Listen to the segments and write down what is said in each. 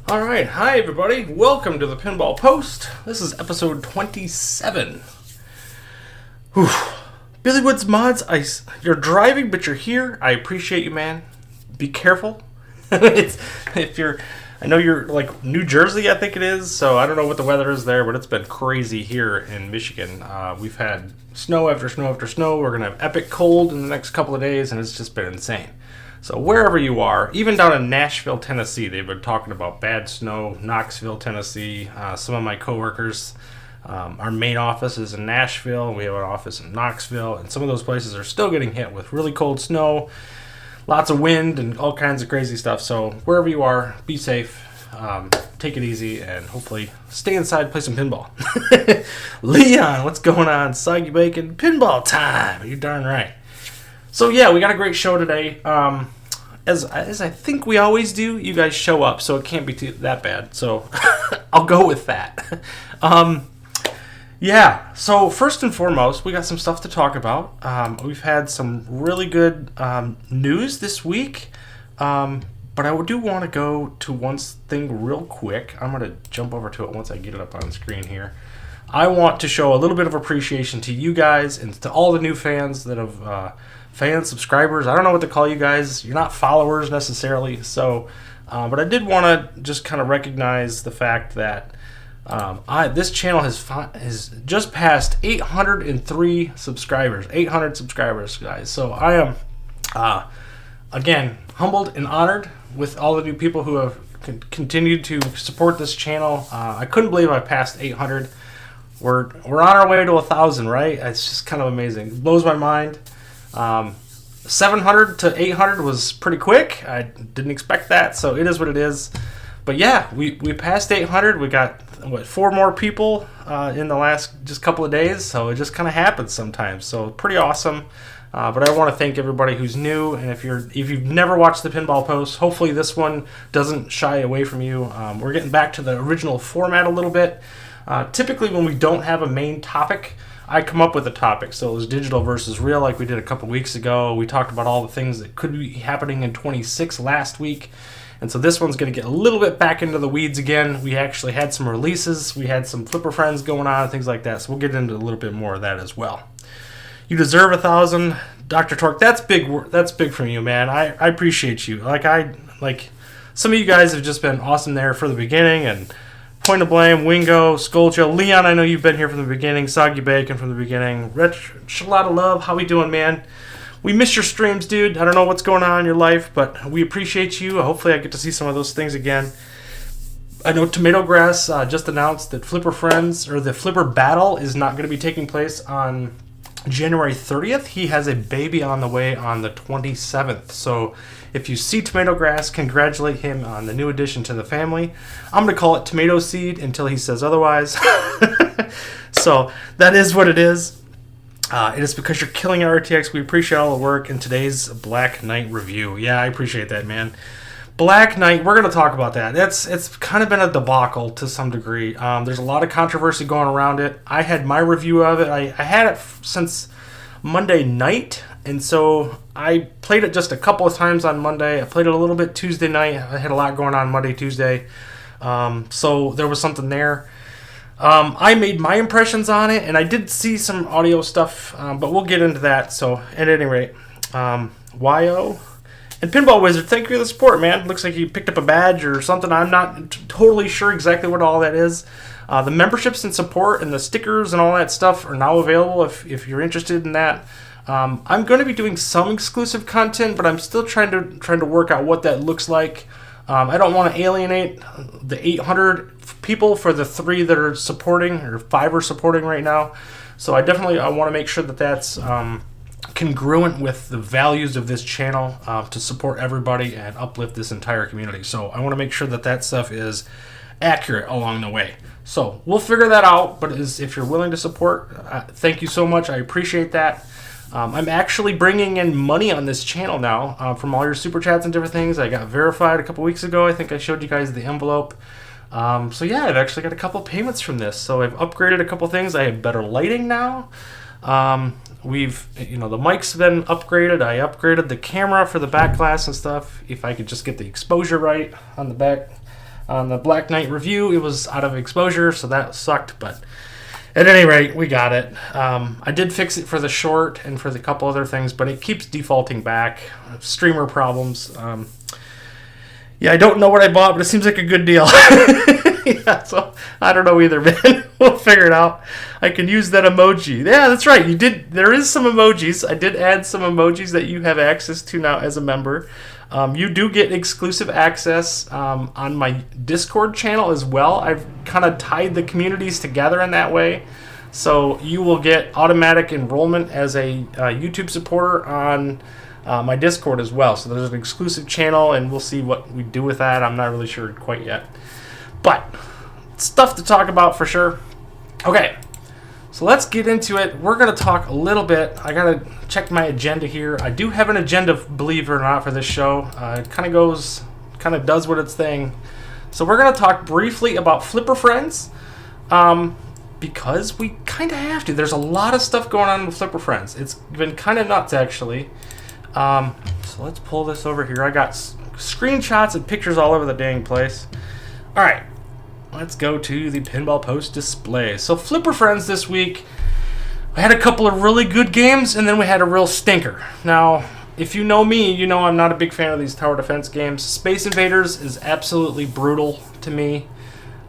All right, hi everybody. Welcome to the Pinball Post. This is episode 27. Whew. Billy Woods Mods, you're driving, but you're here. I appreciate you, man. Be careful. I know you're like New Jersey, I think it is. So I don't know what the weather is there, but it's been crazy here in Michigan. We've had snow after snow after snow. We're gonna have epic cold in the next couple of days, and it's just been insane. So wherever you are, even down in Nashville, Tennessee, they've been talking about bad snow. Knoxville, Tennessee. Some of my coworkers, our main office is in Nashville. We have an office in Knoxville, and some of those places are still getting hit with really cold snow, lots of wind, and all kinds of crazy stuff. So wherever you are, be safe, take it easy, and hopefully stay inside, play some pinball. Leon, what's going on? Soggy Bacon, pinball time. You're darn right. So yeah, we got a great show today. As I think we always do, you guys show up, so it can't be that bad. So I'll go with that. Yeah, so first and foremost, we got some stuff to talk about. We've had some really good news this week, but I do want to go to one thing real quick. I'm going to jump over to it once I get it up on screen here. I want to show a little bit of appreciation to you guys and to all the new fans that have... fans, subscribers, I don't know what to call you guys. You're not followers necessarily. So, but I did want to just kind of recognize the fact that this channel has just passed 803 subscribers. 800 subscribers, guys. So I am, again, humbled and honored with all the new people who have continued to support this channel. I couldn't believe I passed 800. We're on our way to 1,000, right? It's just kind of amazing. It blows my mind. 700 to 800 was pretty quick. I didn't expect that, so it is what it is. But yeah, we passed 800. We got 4 more people in the last just couple of days, so it just kind of happens sometimes. So pretty awesome. But I want to thank everybody who's new, and if you've never watched the Pinball Post, hopefully this one doesn't shy away from you. We're getting back to the original format a little bit. Typically, when we don't have a main topic, I come up with a topic. So it was digital versus real, like we did a couple weeks ago. We talked about all the things that could be happening in 26 last week. And so this one's going to get a little bit back into the weeds again. We actually had some releases. We had some Flipper Friends going on and things like that. So we'll get into a little bit more of that as well. You deserve 1,000. Dr. Torque, that's big. That's big from you, man. I appreciate you. Like some of you guys have just been awesome there for the beginning, and Point of Blame, Wingo, Skolcho, Leon, I know you've been here from the beginning, Soggy Bacon from the beginning, Rich, a lot of love, how we doing, man? We miss your streams, dude. I don't know what's going on in your life, but we appreciate you. Hopefully I get to see some of those things again. I know Tomato Grass just announced that Flipper Friends, or the Flipper Battle, is not going to be taking place on January 30th. He has a baby on the way on the 27th, so if you see Tomato Grass, congratulate him on the new addition to the family. I'm going to call it Tomato Seed until he says otherwise. So that is what it is. It is because you're killing it, RTX. We appreciate all the work in today's Black Knight review. Yeah, I appreciate that, man. Black Knight, we're going to talk about that. It's kind of been a debacle to some degree. There's a lot of controversy going around it. I had my review of it. I had it since Monday night, and so I played it just a couple of times on Monday. I played it a little bit Tuesday night. I had a lot going on Monday, Tuesday, so there was something there. I made my impressions on it, and I did see some audio stuff, but we'll get into that. So at any rate, YO and Pinball Wizard, thank you for the support, man. Looks like you picked up a badge or something. I'm not totally sure exactly what all that is. The memberships and support and the stickers and all that stuff are now available if you're interested in that. I'm going to be doing some exclusive content, but I'm still trying to work out what that looks like. I don't want to alienate the 800 people for the 3 that are supporting, or 5 are supporting right now. So I want to make sure that that's congruent with the values of this channel, to support everybody and uplift this entire community. So I want to make sure that stuff is accurate along the way. So we'll figure that out, but if you're willing to support, thank you so much. I appreciate that. I'm actually bringing in money on this channel now from all your super chats and different things. I got verified a couple weeks ago. I think I showed you guys the envelope. So yeah, I've actually got a couple payments from this. So I've upgraded a couple things. I have better lighting now. The mic's been upgraded. I upgraded the camera for the back glass and stuff. If I could just get the exposure right on the back On the Black Knight review, it was out of exposure, so that sucked, but at any rate, we got it. I did fix it for the short and for the couple other things, but it keeps defaulting back. Streamer problems. Yeah, I don't know what I bought, but it seems like a good deal. Yeah, so I don't know either, man. We'll figure it out. I can use that emoji. Yeah, that's right. You did. There is some emojis. I did add some emojis that you have access to now as a member. You do get exclusive access on my Discord channel as well. I've kind of tied the communities together in that way. So you will get automatic enrollment as a YouTube supporter on my Discord as well. So there's an exclusive channel, and we'll see what we do with that. I'm not really sure quite yet. But stuff to talk about for sure. Okay, so let's get into it. We're going to talk a little bit. I got to check my agenda here. I do have an agenda, believe it or not, for this show. It kind of does what it's thing. So we're going to talk briefly about Flipper Friends because we kind of have to. There's a lot of stuff going on with Flipper Friends. It's been kind of nuts, actually. So let's pull this over here. I got screenshots and pictures all over the dang place. All right. Let's go to the Pinball Post display. So Flipper Friends this week, we had a couple of really good games, and then we had a real stinker. Now, if you know me, you know I'm not a big fan of these tower defense games. Space Invaders is absolutely brutal to me.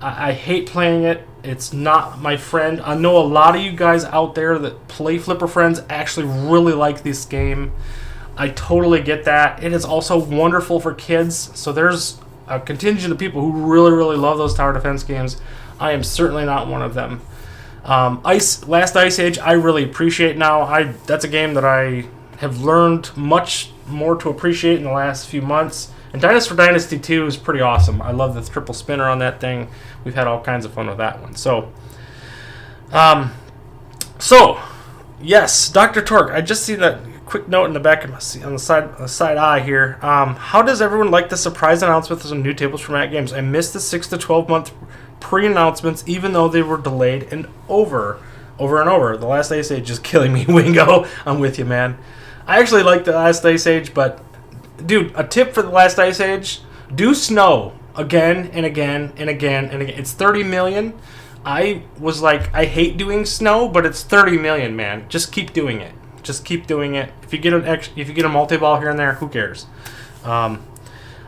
I hate playing it. It's not my friend. I know a lot of you guys out there that play Flipper Friends actually really like this game. I totally get that. It is also wonderful for kids, so there's a contingent of people who really, really love those tower defense games. I am certainly not one of them. Last Ice Age, I really appreciate now. That's a game that I have learned much more to appreciate in the last few months. And Dinosaur Dynasty 2 is pretty awesome. I love the triple spinner on that thing. We've had all kinds of fun with that one. So yes, Dr. Torque. I just see that quick note in the back of on the side eye here. How does everyone like the surprise announcement of some new tables from Matt Games? I missed the 6 to 12 month pre-announcements, even though they were delayed and over and over. The Last Ice Age is killing me, Wingo. I'm with you, man. I actually like the Last Ice Age, but dude, a tip for the Last Ice Age: do snow again and again and again and again. It's 30 million. I was like, I hate doing snow, but it's 30 million, man. Just keep doing it. Just keep doing it. If you get a multi-ball here and there, who cares?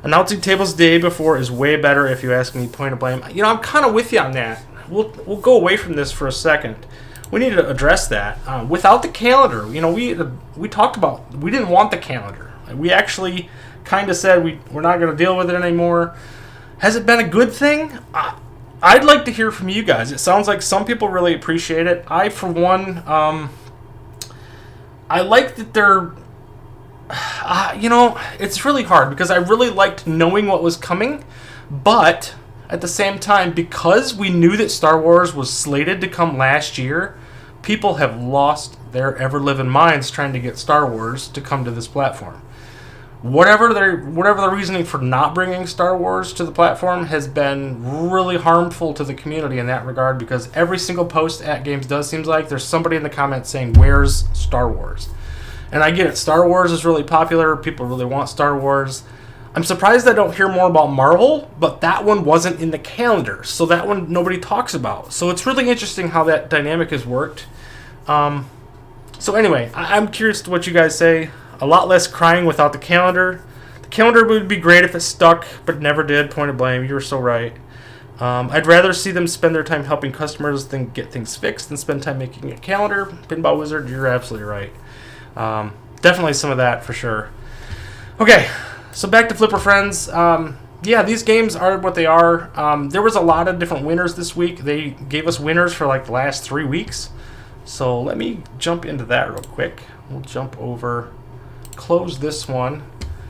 Announcing tables the day before is way better, if you ask me. Point of blame. You know, I'm kind of with you on that. We'll go away from this for a second. We need to address that. Without the calendar, you know, we talked about we didn't want the calendar. We actually kind of said we're not going to deal with it anymore. Has it been a good thing? I'd like to hear from you guys. It sounds like some people really appreciate it. I, for one, I like that they're, you know, it's really hard because I really liked knowing what was coming, but at the same time, because we knew that Star Wars was slated to come last year, people have lost their ever-living minds trying to get Star Wars to come to this platform. Whatever the reasoning for not bringing Star Wars to the platform has been really harmful to the community in that regard, because every single post at Games does seems like there's somebody in the comments saying, where's Star Wars? And I get it, Star Wars is really popular, people really want Star Wars. I'm surprised I don't hear more about Marvel, but that one wasn't in the calendar, so that one nobody talks about. So it's really interesting how that dynamic has worked. So anyway, I'm curious to what you guys say. A lot less crying without the calendar. The calendar would be great if it stuck, but never did. Point of blame. You were so right. I'd rather see them spend their time helping customers than get things fixed than spend time making a calendar. Pinball Wizard, you're absolutely right. Definitely some of that for sure. Okay, so back to Flipper Friends. Yeah, these games are what they are. There was a lot of different winners this week. They gave us winners for like the last 3 weeks. So let me jump into that real quick. We'll jump over, close this one.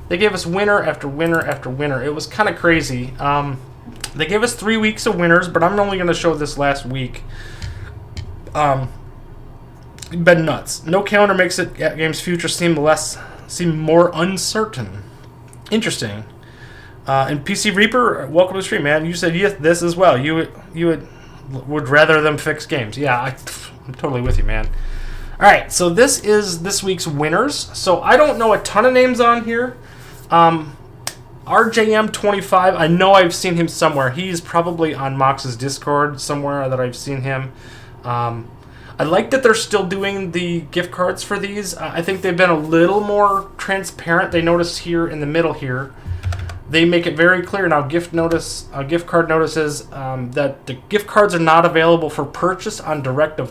They gave us winner after winner after winner. It was kind of crazy. They gave us 3 weeks of winners, but I'm only going to show this last week. Been nuts. No calendar makes it at Game's future seem more uncertain. Interesting. And PC Reaper, welcome to the stream, man. You said yes, this as well. You would rather them fix games. Yeah, I'm totally with you, man. All right, so this is this week's winners. So I don't know a ton of names on here. RJM25, I know I've seen him somewhere. He's probably on Mox's Discord somewhere that I've seen him. I like that they're still doing the gift cards for these. I think they've been a little more transparent. They notice here in the middle here, they make it very clear now. Gift card notices that the gift cards are not available for purchase on direct on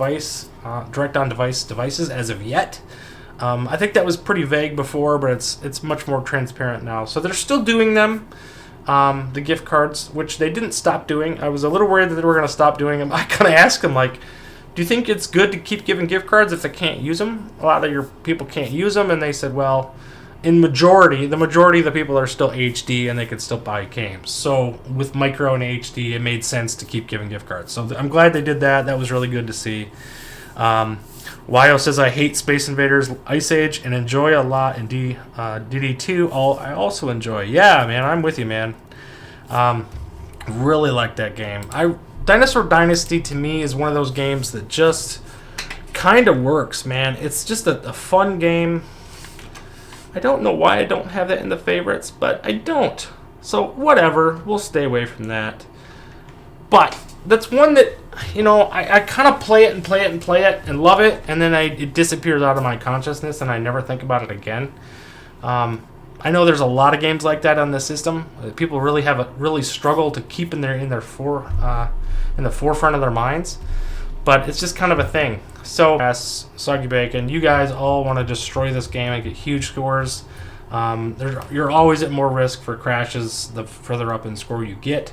device devices as of yet. I think that was pretty vague before, but it's much more transparent now. So they're still doing them, the gift cards, which they didn't stop doing. I was a little worried that they were going to stop doing them. I kind of asked them, like, do you think it's good to keep giving gift cards if they can't use them? A lot of your people can't use them, and they said, well, the majority of the people are still HD and they could still buy games. So with micro and HD, it made sense to keep giving gift cards. So I'm glad they did that. That was really good to see. Wyo says, I hate Space Invaders Ice Age and enjoy a lot in DD2. I also enjoy. Yeah, man, I'm with you, man. Really like that game. Dinosaur Dynasty to me is one of those games that just kind of works, man. It's just a fun game. I don't know why I don't have that in the favorites, but I don't. So whatever, we'll stay away from that. But that's one that, you know, I kind of play it and love it, and then it disappears out of my consciousness and I never think about it again. I know there's a lot of games like that on the system. People really struggle to keep in the forefront of their minds, but it's just kind of a thing. So, as Soggy Bacon, you guys all want to destroy this game and get huge scores. You're always at more risk for crashes the further up in score you get.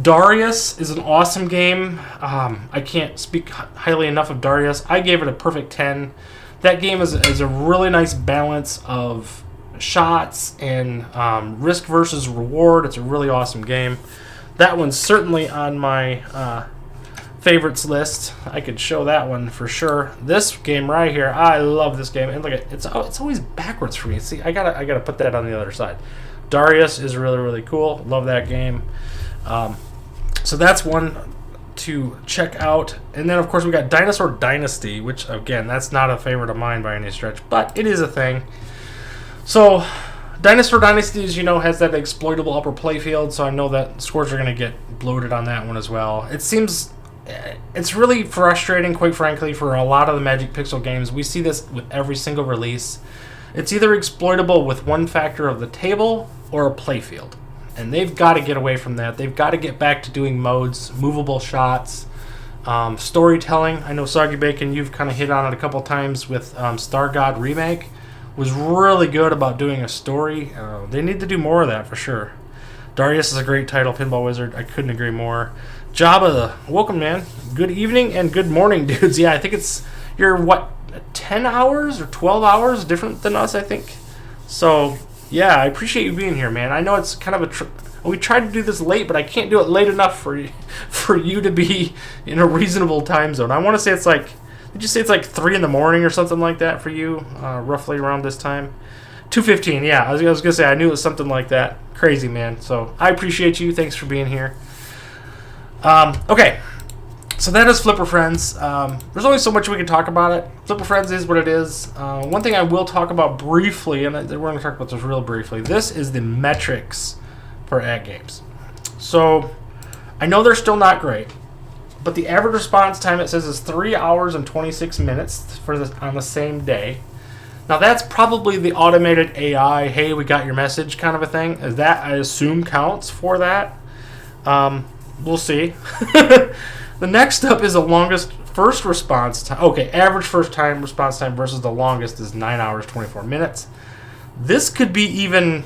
Darius is an awesome game. I can't speak highly enough of Darius. I gave it a perfect 10. That game is a really nice balance of shots and risk versus reward. It's a really awesome game. That one's certainly on my favorites list. I could show that one for sure. This game right here, I love this game. And look at it's always backwards for me. See, I gotta put that on the other side. Darius is really, really cool. Love that game. So that's one to check out. And then of course we got Dinosaur Dynasty, which again, that's not a favorite of mine by any stretch, but it is a thing. So Dinosaur Dynasty, as you know, has that exploitable upper playfield, so I know that scores are going to get bloated on that one as well. It's really frustrating, quite frankly, for a lot of the Magic Pixel games. We see this with every single release. It's either exploitable with one factor of the table or a playfield. And they've got to get away from that. They've got to get back to doing modes, movable shots, storytelling. I know, Soggy Bacon, you've kind of hit on it a couple times with Star God Remake. Was really good about doing a story. They need to do more of that for sure. Darius is a great title, Pinball Wizard. I couldn't agree more. Jabba, welcome, man. Good evening and good morning, dudes. Yeah, I think you're 10 hours or 12 hours different than us, I think. So, yeah, I appreciate you being here, man. I know it's kind of we tried to do this late, but I can't do it late enough for you to be in a reasonable time zone. I want to say it's like, did you say it's like 3 in the morning or something like that for you, roughly around this time? 2:15, yeah. I was going to say, I knew it was something like that. Crazy, man. So I appreciate you. Thanks for being here. Okay, so that is Flipper Friends. There's only so much we can talk about it. Flipper Friends is what it is. One thing I will talk about briefly, and we're going to talk about this real briefly, this is the metrics for ad games. So I know they're still not great, but the average response time, it says, is 3 hours and 26 minutes on the same day. Now that's probably the automated AI, hey, we got your message kind of a thing. Is that, I assume, counts for that? We'll see. The next up is the longest first response time. Okay, average first time response time versus the longest is 9 hours 24 minutes. This could be even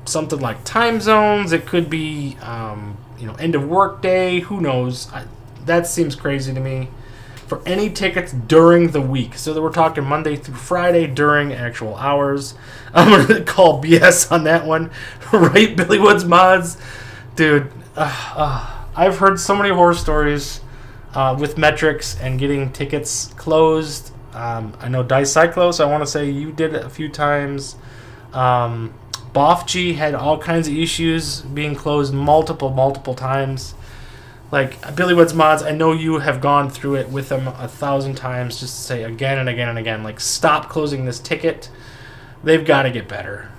something like time zones. It could be end of work day. Who knows? That seems crazy to me. For any tickets during the week. So that we're talking Monday through Friday during actual hours. I'm going to call BS on that one. Right, Billy Woods Mods? Dude, I've heard so many horror stories with metrics and getting tickets closed. I know Dicyclos, I want to say you did it a few times. BoffG had all kinds of issues being closed multiple times. Like, Billy Woods Mods, I know you have gone through it with them 1,000 times, just to say again and again and again, like, stop closing this ticket. They've got to get better.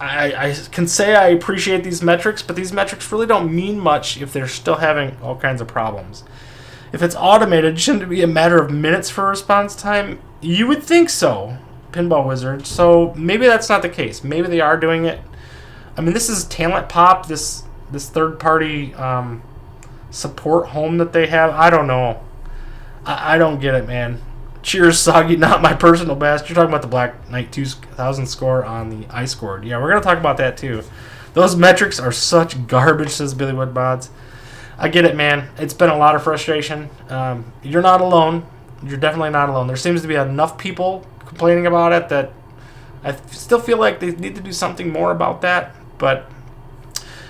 I can say I appreciate these metrics, but these metrics really don't mean much if they're still having all kinds of problems. If it's automated, shouldn't it be a matter of minutes for response time? You would think so, Pinball Wizard. So maybe that's not the case. Maybe they are doing it. I mean, this is Talent Pop, this third-party support home that they have. I don't know. I don't get it, man. Cheers, Soggy, not my personal best. You're talking about the Black Knight 2000 score on the iScored. Yeah, we're going to talk about that too. Those metrics are such garbage, says Billy Wood Mods. I get it, man. It's been a lot of frustration. You're not alone. You're definitely not alone. There seems to be enough people complaining about it that I still feel like they need to do something more about that. But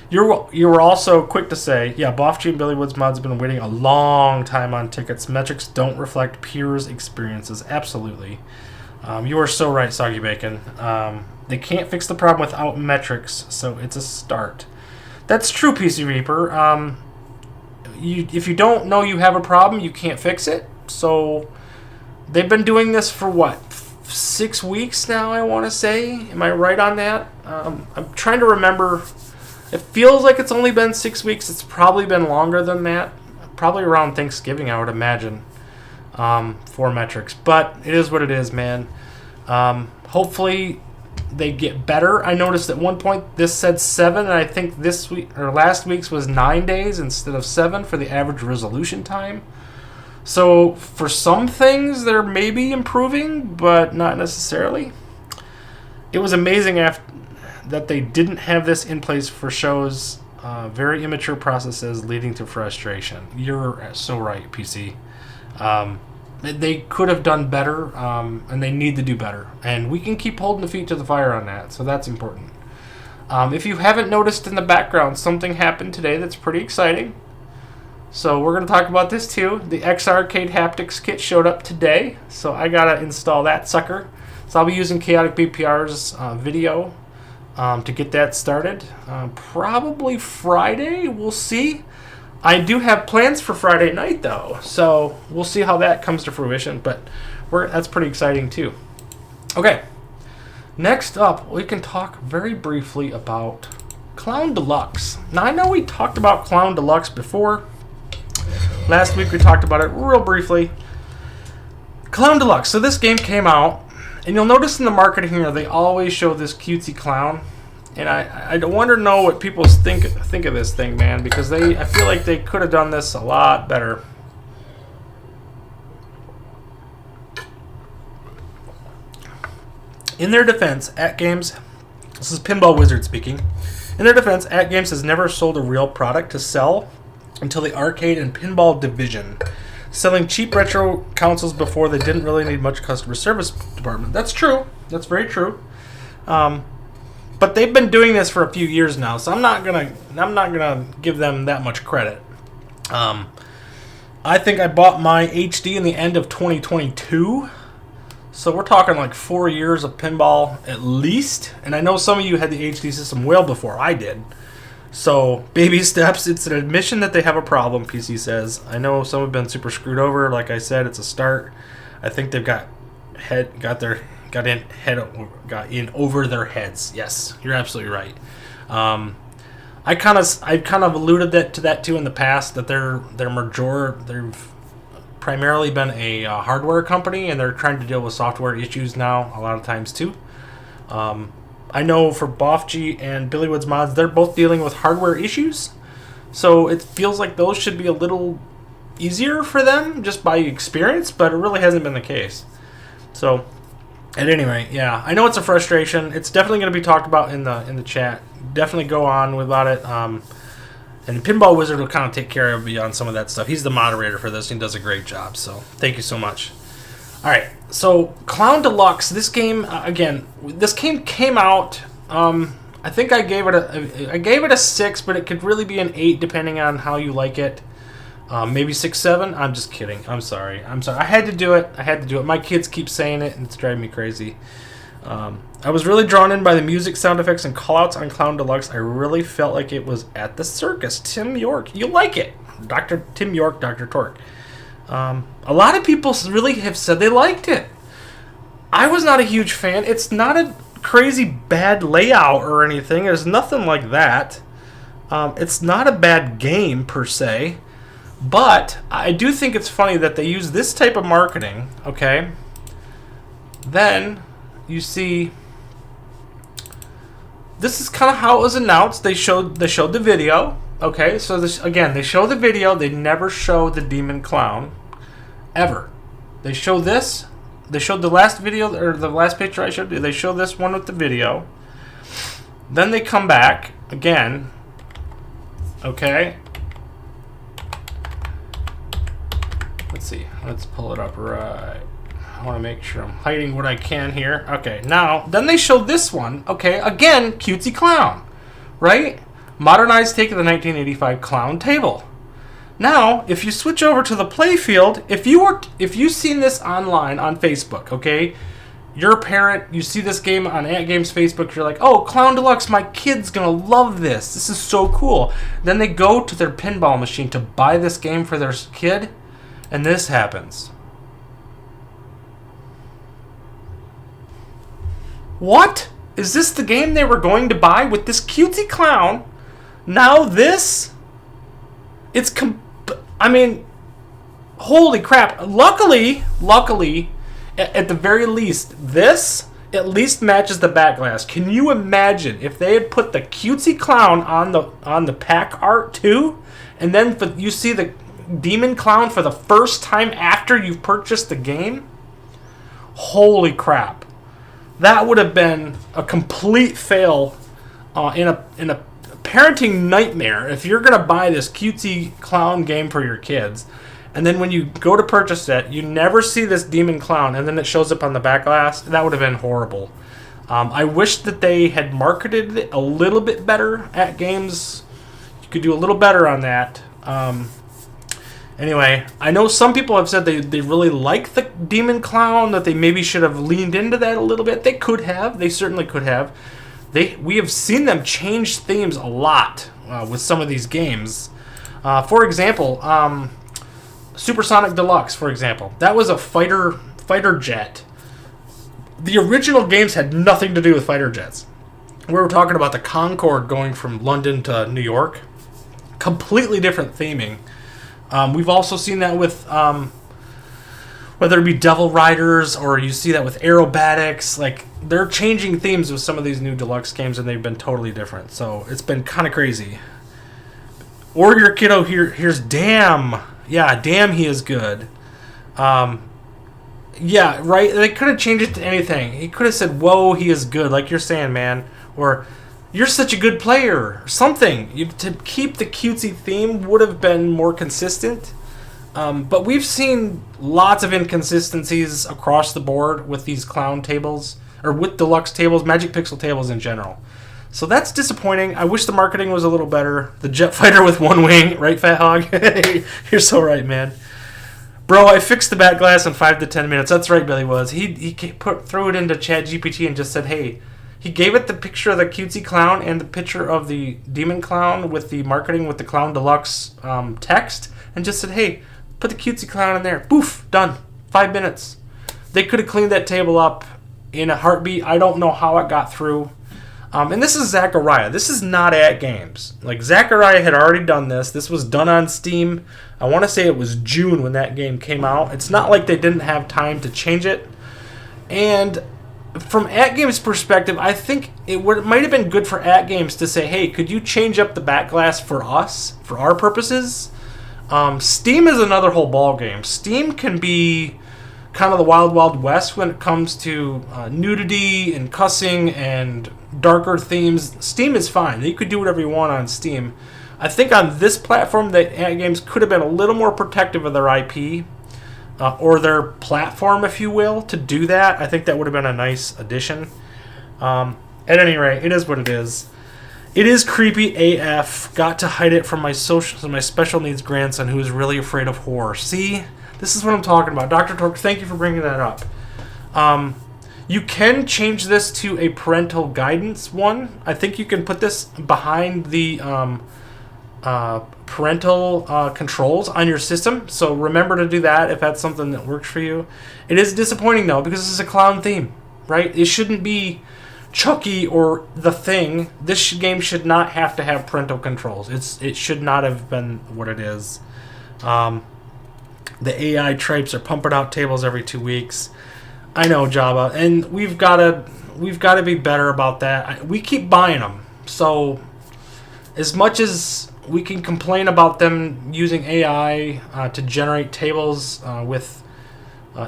you were also quick to say, yeah, BoffG and Billy Woods Mods have been waiting a long time on tickets. Metrics don't reflect peers' experiences. Absolutely. You are so right, Soggy Bacon. They can't fix the problem without metrics, so it's a start. That's true, PC Reaper. If you don't know you have a problem, you can't fix it. So they've been doing this for what, 6 weeks now, I want to say. Am I right on that? I'm trying to remember. It feels like it's only been 6 weeks. It's probably been longer than that. Probably around Thanksgiving, I would imagine, for metrics. But it is what it is, man. Hopefully they get better. I noticed at one point this said 7, and I think this week or last week's was 9 days instead of 7 for the average resolution time. So for some things, they're maybe improving, but not necessarily. It was amazing that they didn't have this in place for shows. Very immature processes leading to frustration. You're so right, PC. They could have done better, and they need to do better. And we can keep holding the feet to the fire on that, so that's important. If you haven't noticed in the background, something happened today that's pretty exciting. So we're going to talk about this too. The X Arcade Haptics kit showed up today, so I got to install that sucker. So I'll be using Chaotic BPR's video to get that started. Probably Friday, we'll see. I do have plans for Friday night though, so we'll see how that comes to fruition, but that's pretty exciting too. Okay, next up, we can talk very briefly about Clown Deluxe. Now I know we talked about Clown Deluxe before. Last week we talked about it real briefly. Clown Deluxe. So this game came out, and you'll notice in the marketing here they always show this cutesy clown. And I wonder know what people think of this thing, man, because I feel like they could have done this a lot better. In their defense, AtGames, this is Pinball Wizard speaking. In their defense, AtGames has never sold a real product to sell until the arcade and pinball division, selling cheap retro consoles before they didn't really need much customer service department. That's true. That's very true. But they've been doing this for a few years now, so I'm not gonna give them that much credit. I think I bought my HD in the end of 2022, so we're talking like 4 years of pinball at least. And I know some of you had the HD system well before I did. So baby steps. It's an admission that they have a problem. PC says. I know some have been super screwed over. Like I said, it's a start. I think they've got in over their heads. Yes, you're absolutely right. I've kind of alluded to that too in the past, that they've primarily been a hardware company, and they're trying to deal with software issues now a lot of times too. I know for BoffG and Billy Woods Mods, they're both dealing with hardware issues, so it feels like those should be a little easier for them just by experience, but it really hasn't been the case. So at any rate, yeah, I know it's a frustration. It's definitely going to be talked about in the chat. Definitely go on about it. And Pinball Wizard will kind of take care of you on some of that stuff. He's the moderator for this, and he does a great job. So thank you so much. All right, so Clown Deluxe. This game this game came out. I think I gave it a 6, but it could really be an 8 depending on how you like it. Maybe 6, 7. I'm just kidding. I'm sorry. I had to do it. My kids keep saying it, and it's driving me crazy. I was really drawn in by the music, sound effects, and callouts on Clown Deluxe. I really felt like it was at the circus. Tim York, you like it. Tim York, Dr. Torque. A lot of people really have said they liked it. I was not a huge fan. It's not a crazy bad layout or anything. There's nothing like that. It's not a bad game per se, but I do think it's funny that they use this type of marketing. Okay, then you see, this is kind of how it was announced. They showed the video. Okay, so this again, they show the video. They never show the demon clown, ever. They show this. They showed the last video, or the last picture I showed you. They show this one with the video. Then they come back again. Okay. Let's see. Let's pull it up right. I want to make sure I'm hiding what I can here. Okay, now, then they show this one. Okay, again, cutesy clown. Right? Modernized take of the 1985 clown table. Now, if you switch over to the playfield, if you've seen this online on Facebook, okay, you're a parent, you see this game on At Games Facebook, you're like, oh, Clown Deluxe, my kid's gonna love this. This is so cool. Then they go to their pinball machine to buy this game for their kid, and this happens. What? Is this the game they were going to buy with this cutesy clown? Now this? I mean, holy crap. Luckily, at the very least, this at least matches the back glass. Can you imagine if they had put the cutesy clown on the pack art too? And then you see the demon clown for the first time after you've purchased the game? Holy crap. That would have been a complete fail in a parenting nightmare if you're going to buy this cutesy clown game for your kids, and then when you go to purchase it, you never see this demon clown, and then it shows up on the back glass. That would have been horrible. I wish that they had marketed it a little bit better at games. You could do a little better on that. Anyway, I know some people have said they really like the demon clown, that they maybe should have leaned into that a little bit. They could have. They certainly could have. We have seen them change themes a lot with some of these games. For example, Supersonic Deluxe, for example. That was a fighter jet. The original games had nothing to do with fighter jets. We were talking about the Concorde going from London to New York. Completely different theming. We've also seen that with whether it be Devil Riders, or you see that with aerobatics. Like, they're changing themes with some of these new Deluxe games, and they've been totally different. So it's been kind of crazy. Or your kiddo here's damn. Yeah, damn, he is good. Yeah, right? They could have changed it to anything. He could have said, whoa, he is good, like you're saying, man. Or, you're such a good player, or something. To keep the cutesy theme would have been more consistent. But we've seen lots of inconsistencies across the board with these clown tables, or with Deluxe tables, Magic Pixel tables in general. So that's disappointing. I wish the marketing was a little better. The jet fighter with one wing, right, Fat Hog? You're so right, man. Bro, I fixed the back glass in 5 to 10 minutes. That's right, Billy was. He threw it into ChatGPT and just said, hey, he gave it the picture of the cutesy clown and the picture of the demon clown with the marketing with the Clown Deluxe text, and just said, hey, put the cutesy clown in there. Poof, done. 5 minutes. They could have cleaned that table up in a heartbeat. I don't know how it got through. And this is Zachariah. This is not At Games. Like, Zachariah had already done this. This was done on Steam. I want to say it was June when that game came out. It's not like they didn't have time to change it. And from At Games' perspective, I think it might have been good for At Games to say, hey, could you change up the back glass for us, for our purposes? Steam is another whole ball game. Steam can be kind of the wild, wild west when it comes to nudity and cussing and darker themes. Steam is fine. You could do whatever you want on Steam. I think on this platform, the At Games could have been a little more protective of their IP, or their platform, if you will, to do that. I think that would have been a nice addition. At any rate, it is what it is. It is creepy AF. Got to hide it from my special needs grandson, who is really afraid of horror. See? This is what I'm talking about. Dr. Torque, thank you for bringing that up. You can change this to a parental guidance one. I think you can put this behind the parental controls on your system. So remember to do that if that's something that works for you. It is disappointing, though, because this is a clown theme, right? It shouldn't be Chucky or The Thing, this game should not have to have parental controls. It should not have been what it is. The AI tripes are pumping out tables every 2 weeks. I know, Java, and we've got to be better about that. We keep buying them, so as much as we can complain about them using AI to generate tables with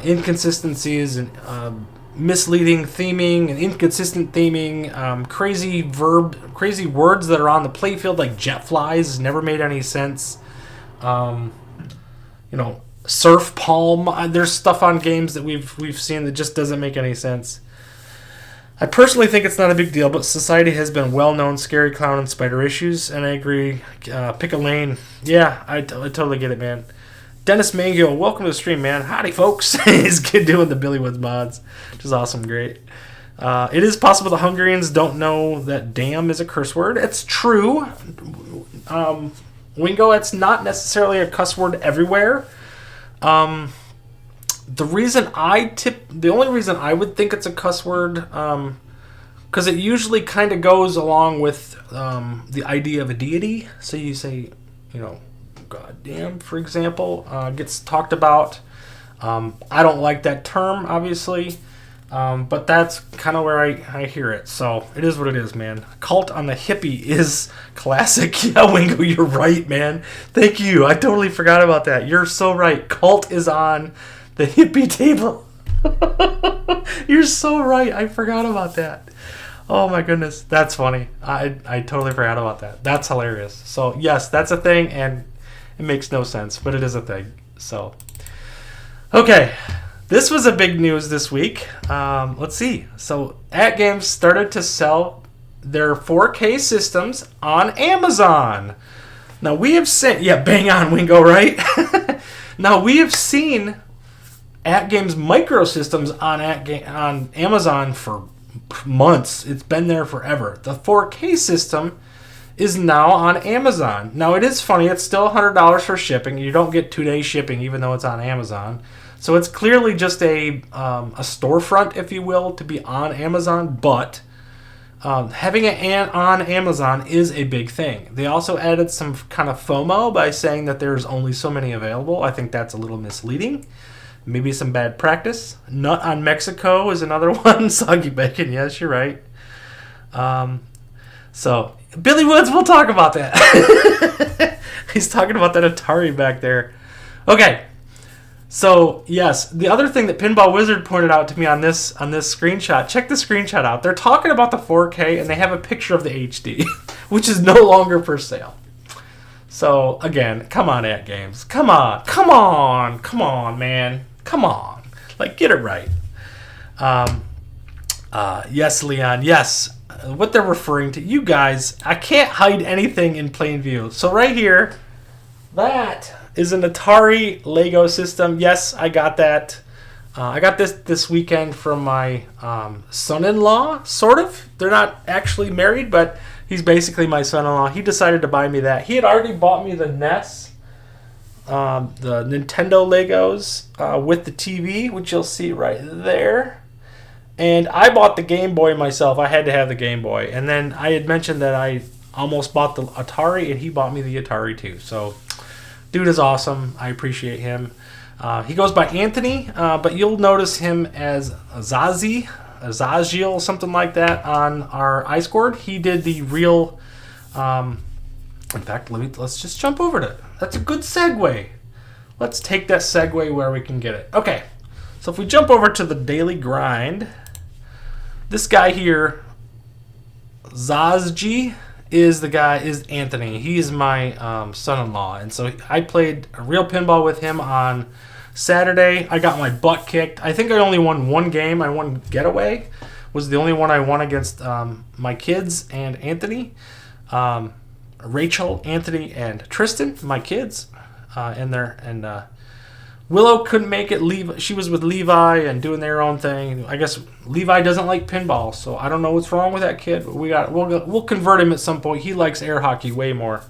inconsistencies and misleading theming and inconsistent theming, crazy words that are on the playfield like jet flies never made any sense. Surf palm. There's stuff on games that we've seen that just doesn't make any sense. I personally think it's not a big deal, but society has been well-known scary clown and spider issues, and I agree. Pick a lane. Yeah, I totally get it, man. Dennis Mangill, welcome to the stream, man. Howdy, folks. He's doing the Billy Woods mods, which is awesome, great. It is possible the Hungarians don't know that damn is a curse word. It's true. Wingo, it's not necessarily a cuss word everywhere. The only reason I would think it's a cuss word, because it usually kind of goes along with the idea of a deity. So you say, goddamn, for example, gets talked about. I don't like that term, obviously, but that's kind of where I hear it. So it is what it is, man. Cult on the hippie is classic. Yeah, Wingo, you're right, man. Thank you. I totally forgot about that. You're so right. Cult is on the hippie table. You're so right. I forgot about that. Oh my goodness. That's funny. I totally forgot about that. That's hilarious. So yes, that's a thing, and it makes no sense, but it is a thing. So, okay. This was a big news this week. Let's see. So, AtGames started to sell their 4K systems on Amazon. Now, we have seen... Yeah, bang on, Wingo, right? Now, we have seen AtGames microsystems on Amazon for months. It's been there forever. The 4K system is now on Amazon. Now, it is funny. It's still $100 for shipping. You don't get 2-day shipping, even though it's on Amazon. So it's clearly just a storefront, if you will, to be on Amazon. But having it on Amazon is a big thing. They also added some kind of FOMO by saying that there's only so many available. I think that's a little misleading. Maybe some bad practice. Nut on Mexico is another one. Soggy bacon. Yes, you're right. So, Billy Woods, we'll talk about that. He's talking about that Atari back there. Okay. So, yes, the other thing that Pinball Wizard pointed out to me on this screenshot, check the screenshot out. They're talking about the 4K, and they have a picture of the HD, which is no longer for sale. So, again, come on, AtGames. Come on, man. Come on. Like, get it right. Yes, Leon, yes. What they're referring to, you guys, I can't hide anything in plain view. So right here, that is an Atari Lego system. Yes, I got that. I got this weekend from my son-in-law, sort of. They're not actually married, but he's basically my son-in-law. He decided to buy me that. He had already bought me the NES, the Nintendo Legos with the TV, which you'll see right there. And I bought the Game Boy myself. I had to have the Game Boy. And then I had mentioned that I almost bought the Atari, and he bought me the Atari too. So, dude is awesome. I appreciate him. He goes by Anthony, but you'll notice him as Zaziel, something like that, on our iScored. He did the real... in fact, let's just jump over to it. That's a good segue. Let's take that segue where we can get it. Okay, so if we jump over to the Daily Grind, this guy here, Zazji, is Anthony. He's my son-in-law, and so I played a real pinball with him on Saturday. I got my butt kicked. I think I only won one game. I won Getaway. Was the only one I won against my kids and Anthony. Rachel, Anthony, and Tristan, my kids, and Willow couldn't make it. She was with Levi and doing their own thing. I guess Levi doesn't like pinball, so I don't know what's wrong with that kid. But we'll convert him at some point. He likes air hockey way more.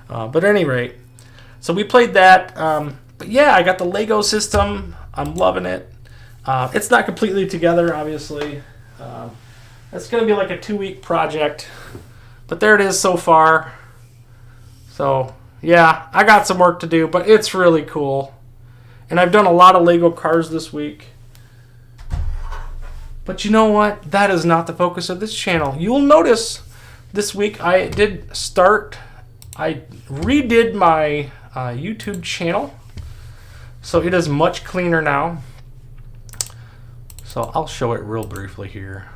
But at any rate, so we played that. But yeah, I got the Lego system. I'm loving it. It's not completely together, obviously. It's going to be like a 2-week project. But there it is so far. So, yeah, I got some work to do, but it's really cool. And I've done a lot of Lego cars this week. But you know what? That is not the focus of this channel. You'll notice this week I redid my YouTube channel. So it is much cleaner now. So I'll show it real briefly here.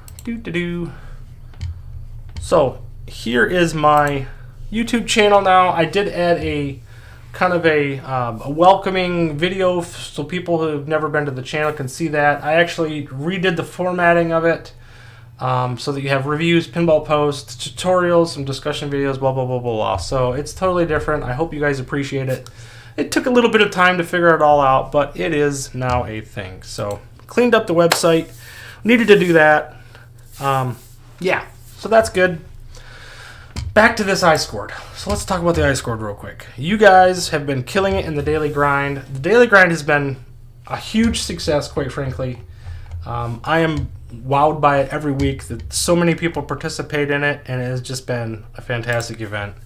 So here is my YouTube channel now. I did add a kind of a welcoming video so people who have never been to the channel can see that. I actually redid the formatting of it so that you have reviews, pinball posts, tutorials, some discussion videos, blah, blah, blah, blah, blah. So it's totally different. I hope you guys appreciate it. It took a little bit of time to figure it all out, but it is now a thing. So cleaned up the website. Needed to do that. Yeah, so that's good. Back to this iScored. So let's talk about the iScored real quick. You guys have been killing it in the Daily Grind. The Daily Grind has been a huge success, quite frankly. I am wowed by it every week that so many people participate in it, and it has just been a fantastic event.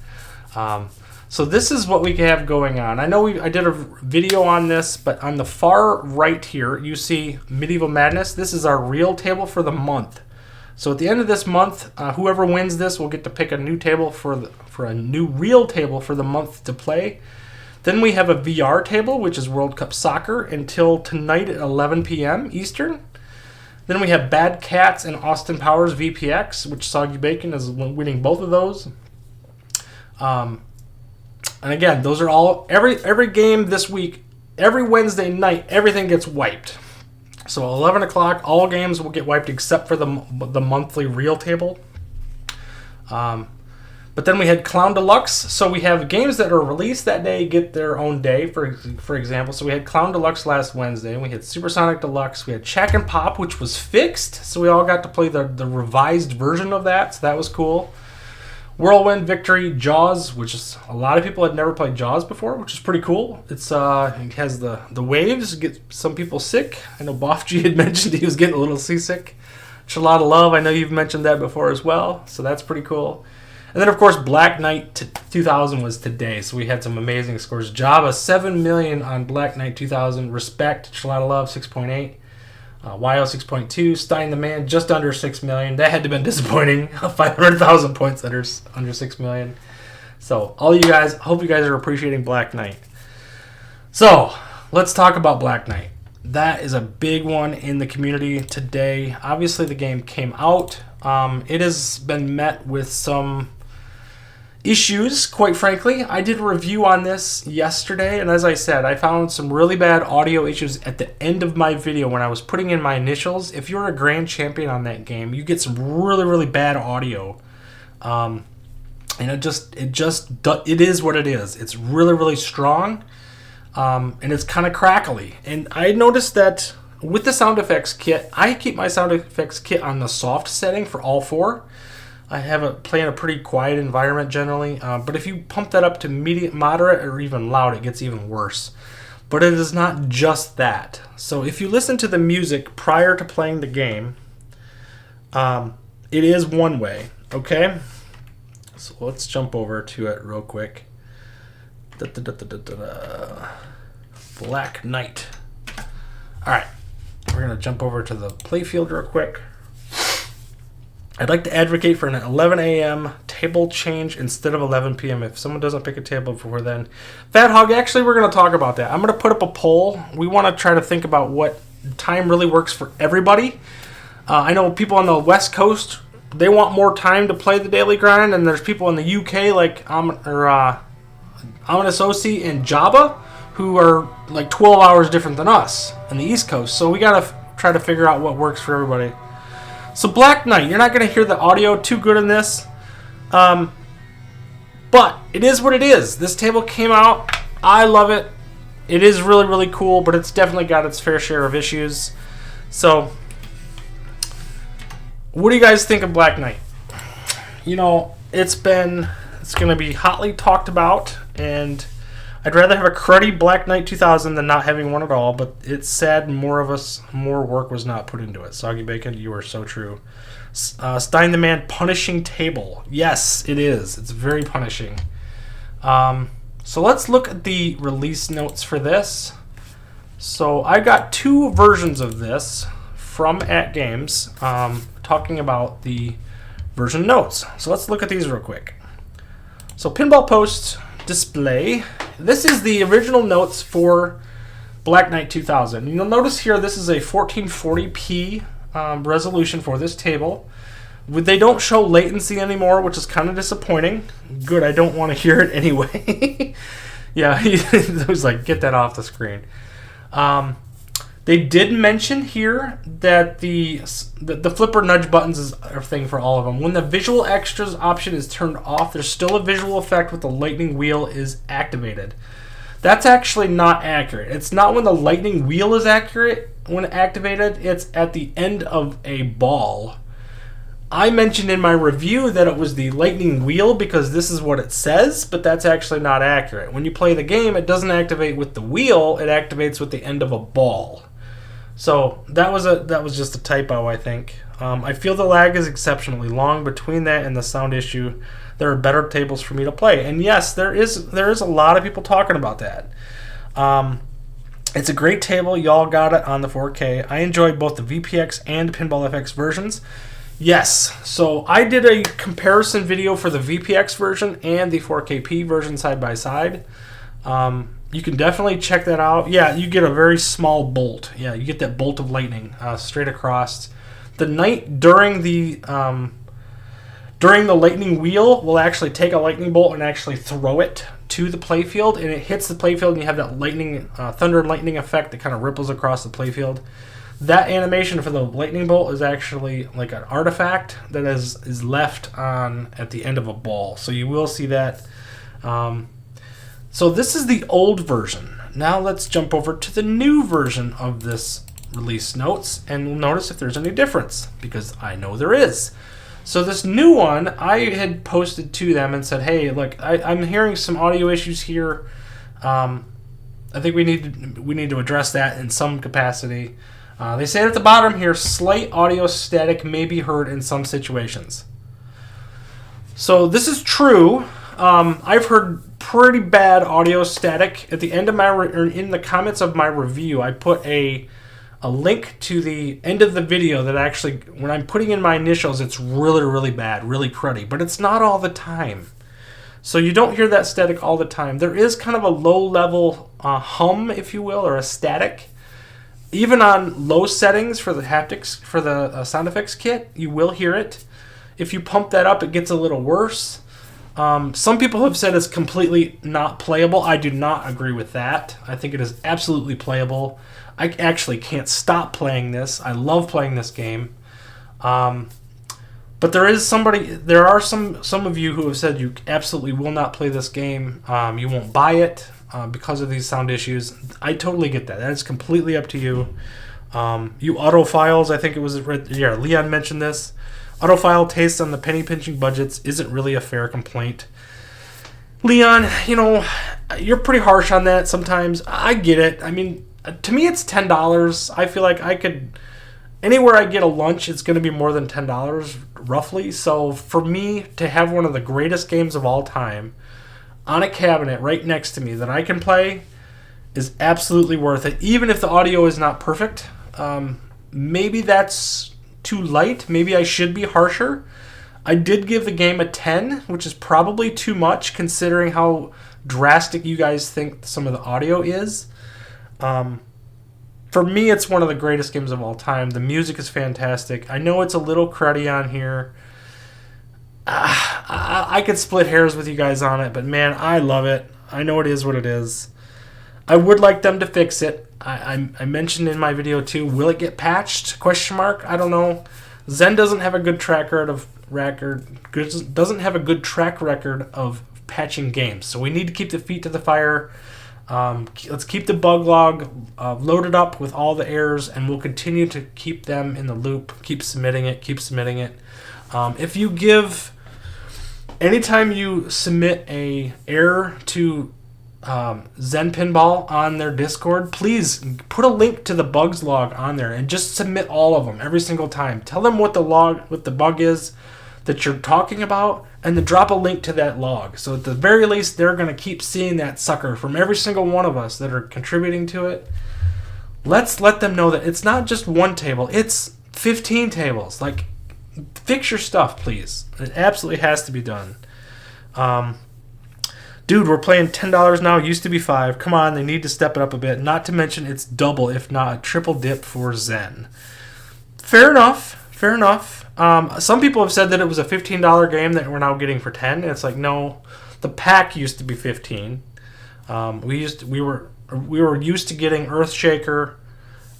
So this is what we have going on. I know I did a video on this, but on the far right here, you see Medieval Madness. This is our real table for the month. So at the end of this month, whoever wins this will get to pick a new table for a new real table for the month to play. Then we have a VR table, which is World Cup Soccer, until tonight at 11 p.m. Eastern. Then we have Bad Cats and Austin Powers VPX, which Soggy Bacon is winning both of those. And again, those are all every game this week. Every Wednesday night, everything gets wiped. So 11 o'clock, all games will get wiped except for the monthly real table. But then we had Clown Deluxe. So we have games that are released that day get their own day, for example. So we had Clown Deluxe last Wednesday. We had Supersonic Deluxe. We had Shack and Pop, which was fixed. So we all got to play the revised version of that. So that was cool. Whirlwind Victory Jaws, which is a lot of people had never played Jaws before, which is pretty cool. It has the waves, get some people sick. I know Boff G had mentioned he was getting a little seasick. Chalada Love, I know you've mentioned that before as well, so that's pretty cool. And then of course Black Knight 2000 was today, so we had some amazing scores. Java 7 million on Black Knight 2000. Respect, Chalada Love 6.8. YO 6.2, Stein the Man just under 6 million. That had to have been disappointing. 500,000 points under 6 million. So all you guys, hope you guys are appreciating Black Knight. So let's talk about Black Knight. That is a big one in the community today. Obviously the game came out. It has been met with some issues, quite frankly. I did a review on this yesterday, and as I said, I found some really bad audio issues at the end of my video when I was putting in my initials. If you're a grand champion on that game, you get some really, really bad audio. And it is what it is. It's really, really strong, and it's kind of crackly. And I noticed that with the sound effects kit, I keep my sound effects kit on the soft setting for all four. I have it play in a pretty quiet environment generally, but if you pump that up to medium, moderate, or even loud, it gets even worse. But it is not just that. So if you listen to the music prior to playing the game, it is one way, okay? So let's jump over to it real quick. Black Knight. All right, we're going to jump over to the playfield real quick. I'd like to advocate for an 11 a.m. table change instead of 11 p.m. if someone doesn't pick a table before then. Fat Hog, actually, we're going to talk about that. I'm going to put up a poll. We want to try to think about what time really works for everybody. I know people on the West Coast, they want more time to play the Daily Grind, and there's people in the UK like Ominous OC and Jabba who are like 12 hours different than us on the East Coast. So we got to try to figure out what works for everybody. So Black Knight, you're not going to hear the audio too good in this, but it is what it is. This table came out. I love it. It is really, really cool, but it's definitely got its fair share of issues. So what do you guys think of Black Knight? You know, it's going to be hotly talked about, and I'd rather have a cruddy Black Knight 2000 than not having one at all, but it's sad more work was not put into it. Soggy Bacon, you are so true. Stein the Man punishing table. Yes, it is. It's very punishing. So let's look at the release notes for this. So I got 2 versions of this from @Games, talking about the version notes. So let's look at these real quick. So Pinball Post display. This is the original notes for Black Knight 2000. You'll notice here this is a 1440p resolution for this table. They don't show latency anymore, which is kind of disappointing. Good, I don't want to hear it anyway. Yeah, he was like, get that off the screen. They did mention here that the flipper nudge buttons is a thing for all of them. When the visual extras option is turned off, there's still a visual effect with the lightning wheel is activated. That's actually not accurate. It's not when the lightning wheel is accurate when activated. It's at the end of a ball. I mentioned in my review that it was the lightning wheel because this is what it says, but that's actually not accurate. When you play the game, it doesn't activate with the wheel, it activates with the end of a ball. So that was just a typo, I think. I feel the lag is exceptionally long between that and the sound issue. There are better tables for me to play, and yes, there is a lot of people talking about that. It's a great table. Y'all got it on the 4K. I enjoyed both the VPX and Pinball FX versions. Yes, so I did a comparison video for the VPX version and the 4KP version side by side. You can definitely check that out. Yeah, you get a very small bolt. Yeah, you get that bolt of lightning straight across. The knight during the lightning wheel will actually take a lightning bolt and actually throw it to the playfield, and it hits the playfield, and you have that lightning, thunder and lightning effect that kind of ripples across the playfield. That animation for the lightning bolt is actually like an artifact that is left on at the end of a ball, so you will see that. So this is the old version. Now let's jump over to the new version of this release notes, and we'll notice if there's any difference, because I know there is. So this new one, I had posted to them and said, hey, look, I'm hearing some audio issues here. I think we need to address that in some capacity. They say at the bottom here, slight audio static may be heard in some situations. So this is true. I've heard pretty bad audio static. At the end of in the comments of my review, I put a link to the end of the video that actually, when I'm putting in my initials, it's really, really bad, really cruddy, but it's not all the time. So you don't hear that static all the time. There is kind of a low-level hum, if you will, or a static. Even on low settings for the haptics, for the sound effects kit, you will hear it. If you pump that up, it gets a little worse. Some people have said it's completely not playable. I do not agree with that. I think it is absolutely playable. I actually can't stop playing this. I love playing this game. But there are some of you who have said you absolutely will not play this game. You won't buy it because of these sound issues. I totally get that. That is completely up to you. You autophiles, I think it was, yeah, Leon mentioned this. Autophile taste on the penny pinching budgets isn't really a fair complaint. Leon, you're pretty harsh on that sometimes. I get it. I mean, to me it's $10. I feel like I could, anywhere I get a lunch, it's going to be more than $10 roughly. So for me to have one of the greatest games of all time on a cabinet right next to me that I can play is absolutely worth it. Even if the audio is not perfect, maybe that's too light. Maybe I should be harsher. I did give the game a 10, which is probably too much considering how drastic you guys think some of the audio is. For me, it's one of the greatest games of all time. The music is fantastic. I know it's a little cruddy on here. I could split hairs with you guys on it, but man, I love it. I know it is what it is. I would like them to fix it. I mentioned in my video too, will it get patched? Question mark. I don't know. Zen doesn't have a good track record of patching games, so we need to keep the feet to the fire. Let's keep the bug log loaded up with all the errors, and we'll continue to keep them in the loop. Keep submitting it. If you give, anytime you submit a error to Zen Pinball on their Discord, please put a link to the bugs log on there and just submit all of them every single time. Tell them what the bug is that you're talking about, and then drop a link to that log. So at the very least, they're going to keep seeing that sucker from every single one of us that are contributing to it. Let's let them know that it's not just one table, it's 15 tables. Like, fix your stuff, please. It absolutely has to be done. Dude, we're playing $10 now. It used to be $5. Come on, they need to step it up a bit. Not to mention it's double, if not a triple dip for Zen. Fair enough. Fair enough. Some people have said that it was a $15 game that we're now getting for $10. And it's like, no, the pack used to be $15. We were used to getting Earthshaker,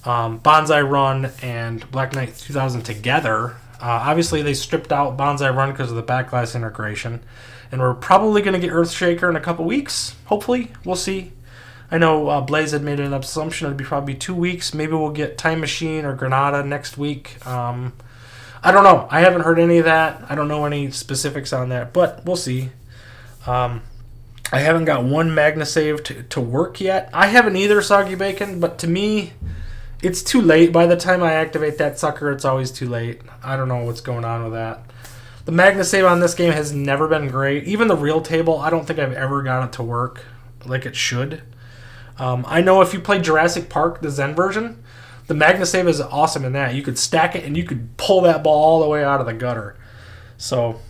Bonsai Run, and Black Knight 2000 together. Obviously, they stripped out Bonsai Run because of the backglass integration. And we're probably going to get Earthshaker in a couple weeks. Hopefully. We'll see. I know Blaze had made an assumption it'd be probably 2 weeks. Maybe we'll get Time Machine or Granada next week. I don't know. I haven't heard any of that. I don't know any specifics on that. But we'll see. I haven't got one MagnaSave to work yet. I haven't either, Soggy Bacon. But to me, it's too late. By the time I activate that sucker, it's always too late. I don't know what's going on with that. The MagnaSave on this game has never been great. Even the real table, I don't think I've ever got it to work like it should. I know if you play Jurassic Park, the Zen version, the MagnaSave is awesome in that. You could stack it and you could pull that ball all the way out of the gutter. So,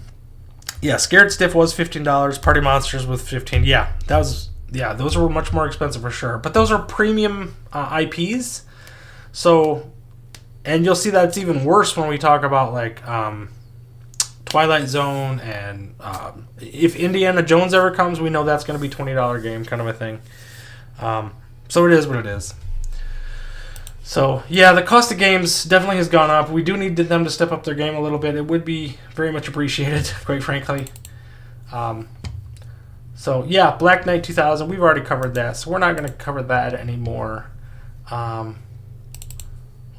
yeah, Scared Stiff was $15. Party Monsters was $15. Yeah, those were much more expensive for sure. But those are premium IPs. So, and you'll see that it's even worse when we talk about like Twilight Zone, and if Indiana Jones ever comes, we know that's going to be $20 game kind of a thing. So it is what it is. So yeah, the cost of games definitely has gone up. We do need them to step up their game a little bit. It would be very much appreciated, quite frankly. So yeah, Black Knight 2000, we've already covered that, so we're not going to cover that anymore.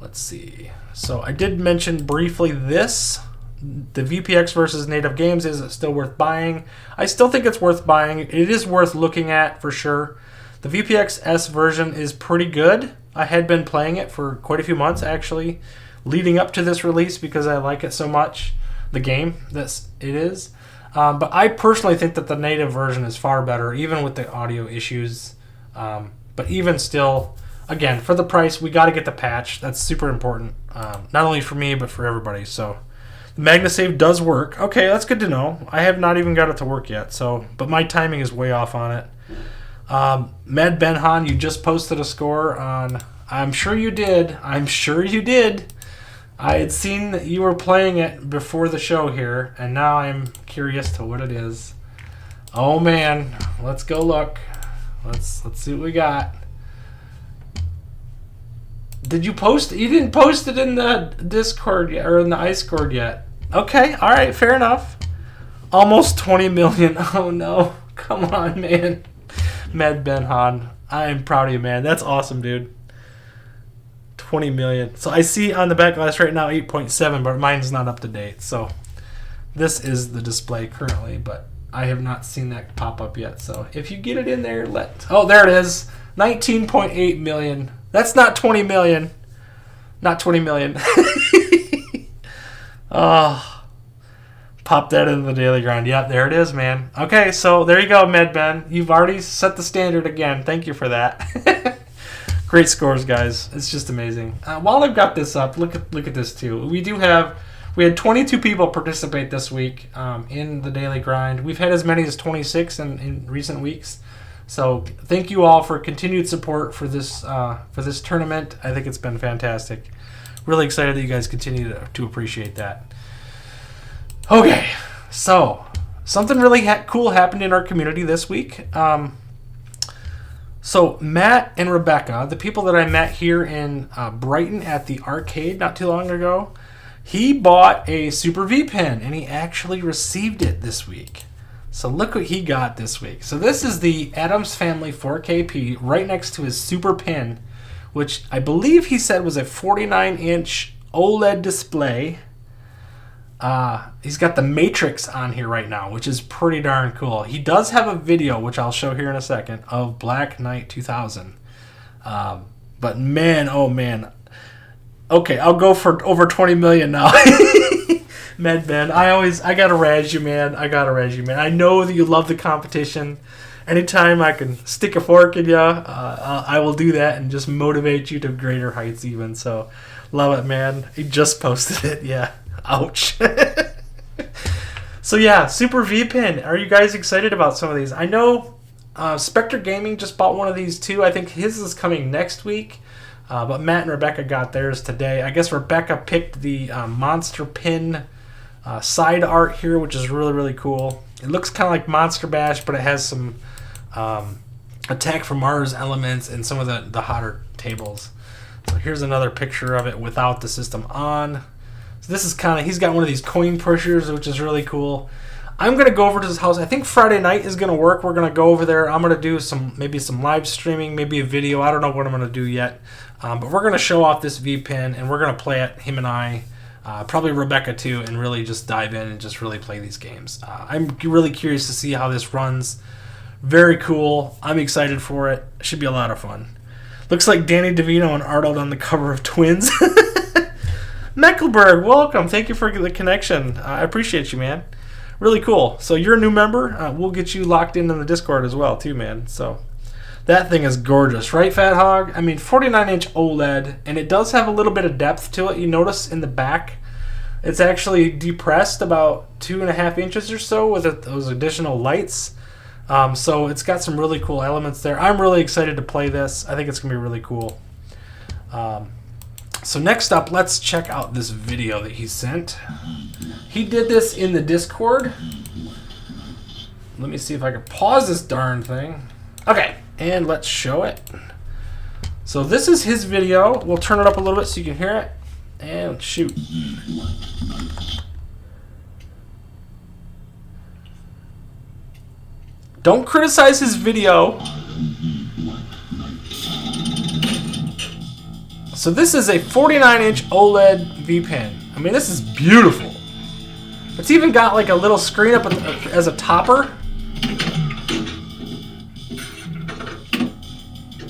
Let's see. So I did mention briefly this. The VPX versus native games, is it still worth buying? I still think it's worth buying. It is worth looking at for sure. The VPX S version is pretty good. I had been playing it for quite a few months actually, leading up to this release because I like it so much, the game that it is. But I personally think that the native version is far better, even with the audio issues. But even still, again, for the price, we got to get the patch. That's super important, not only for me but for everybody. So. The MagnaSave does work. Okay, that's good to know. I have not even got it to work yet, but my timing is way off on it. Med Benhan, you just posted a score on... I'm sure you did. I had seen that you were playing it before the show here, and now I'm curious to what it is. Oh, man. Let's go look. Let's see what we got. Did you post? You didn't post it in the Discord yet, or in the iScored yet. Okay, all right, fair enough. Almost 20 million. Oh no, come on, man. Med Benhan, I am proud of you, man. That's awesome, dude. 20 million. So I see on the back glass right now 8.7, but mine's not up to date. So this is the display currently, but I have not seen that pop up yet. So if you get it in there, oh, there it is. 19.8 million. That's not 20 million. Not 20 million. Oh, pop that into the Daily Grind. Yep, there it is, man. Okay, so there you go, MedBen. You've already set the standard again. Thank you for that. Great scores, guys. It's just amazing. While I've got this up, look at this too. We had 22 people participate this week in the Daily Grind. We've had as many as 26 in recent weeks. So thank you all for continued support for this tournament. I think it's been fantastic. Really excited that you guys continue to appreciate that. Okay, so something really cool happened in our community this week. So Matt and Rebecca, the people that I met here in Brighton at the arcade not too long ago, he bought a Super V pin and he actually received it this week. So look what he got this week. So this is the Addams Family 4KP right next to his Super Pin, which I believe he said was a 49-inch OLED display. He's got the Matrix on here right now, which is pretty darn cool. He does have a video, which I'll show here in a second, of Black Knight 2000. But man, oh man. Okay, I'll go for over 20 million now. Man, I gotta razz you, man. I know that you love the competition. Anytime I can stick a fork in you, I will do that and just motivate you to greater heights even. So, love it, man. He just posted it. Yeah. Ouch. So yeah, Super V-Pin. Are you guys excited about some of these? I know Spectre Gaming just bought one of these too. I think his is coming next week. But Matt and Rebecca got theirs today. I guess Rebecca picked the Monster Pin side art here, which is really, really cool. It looks kind of like Monster Bash, but it has some Attack from Mars elements and some of the hotter tables. So here's another picture of it without the system on. So this is kind of, he's got one of these coin pushers, which is really cool. I'm going to go over to his house. I think Friday night is going to work. We're going to go over there. I'm going to do maybe some live streaming, maybe a video. I don't know what I'm going to do yet. But we're going to show off this V-Pin, and we're going to play it, him and I, probably Rebecca too, and really just dive in and just really play these games. I'm really curious to see how this runs. Very cool. I'm excited for it. Should be a lot of fun. Looks like Danny DeVito and Arnold on the cover of Twins. Mecklenburg, welcome. Thank you for the connection. I appreciate you, man. Really cool. So you're a new member. We'll get you locked in the Discord as well, too, man. So that thing is gorgeous, right, Fat Hog? I mean, 49-inch OLED, and it does have a little bit of depth to it. You notice in the back, it's actually depressed about 2.5 inches or so with those additional lights. So it's got some really cool elements there. I'm really excited to play this. I think it's going to be really cool. So next up, let's check out this video that he sent. He did this in the Discord. Let me see if I can pause this darn thing. Okay, and let's show it. So this is his video. We'll turn it up a little bit so you can hear it. And shoot. Don't criticize his video. So this is a 49-inch OLED V-Pin. I mean, this is beautiful. It's even got like a little screen up as a topper.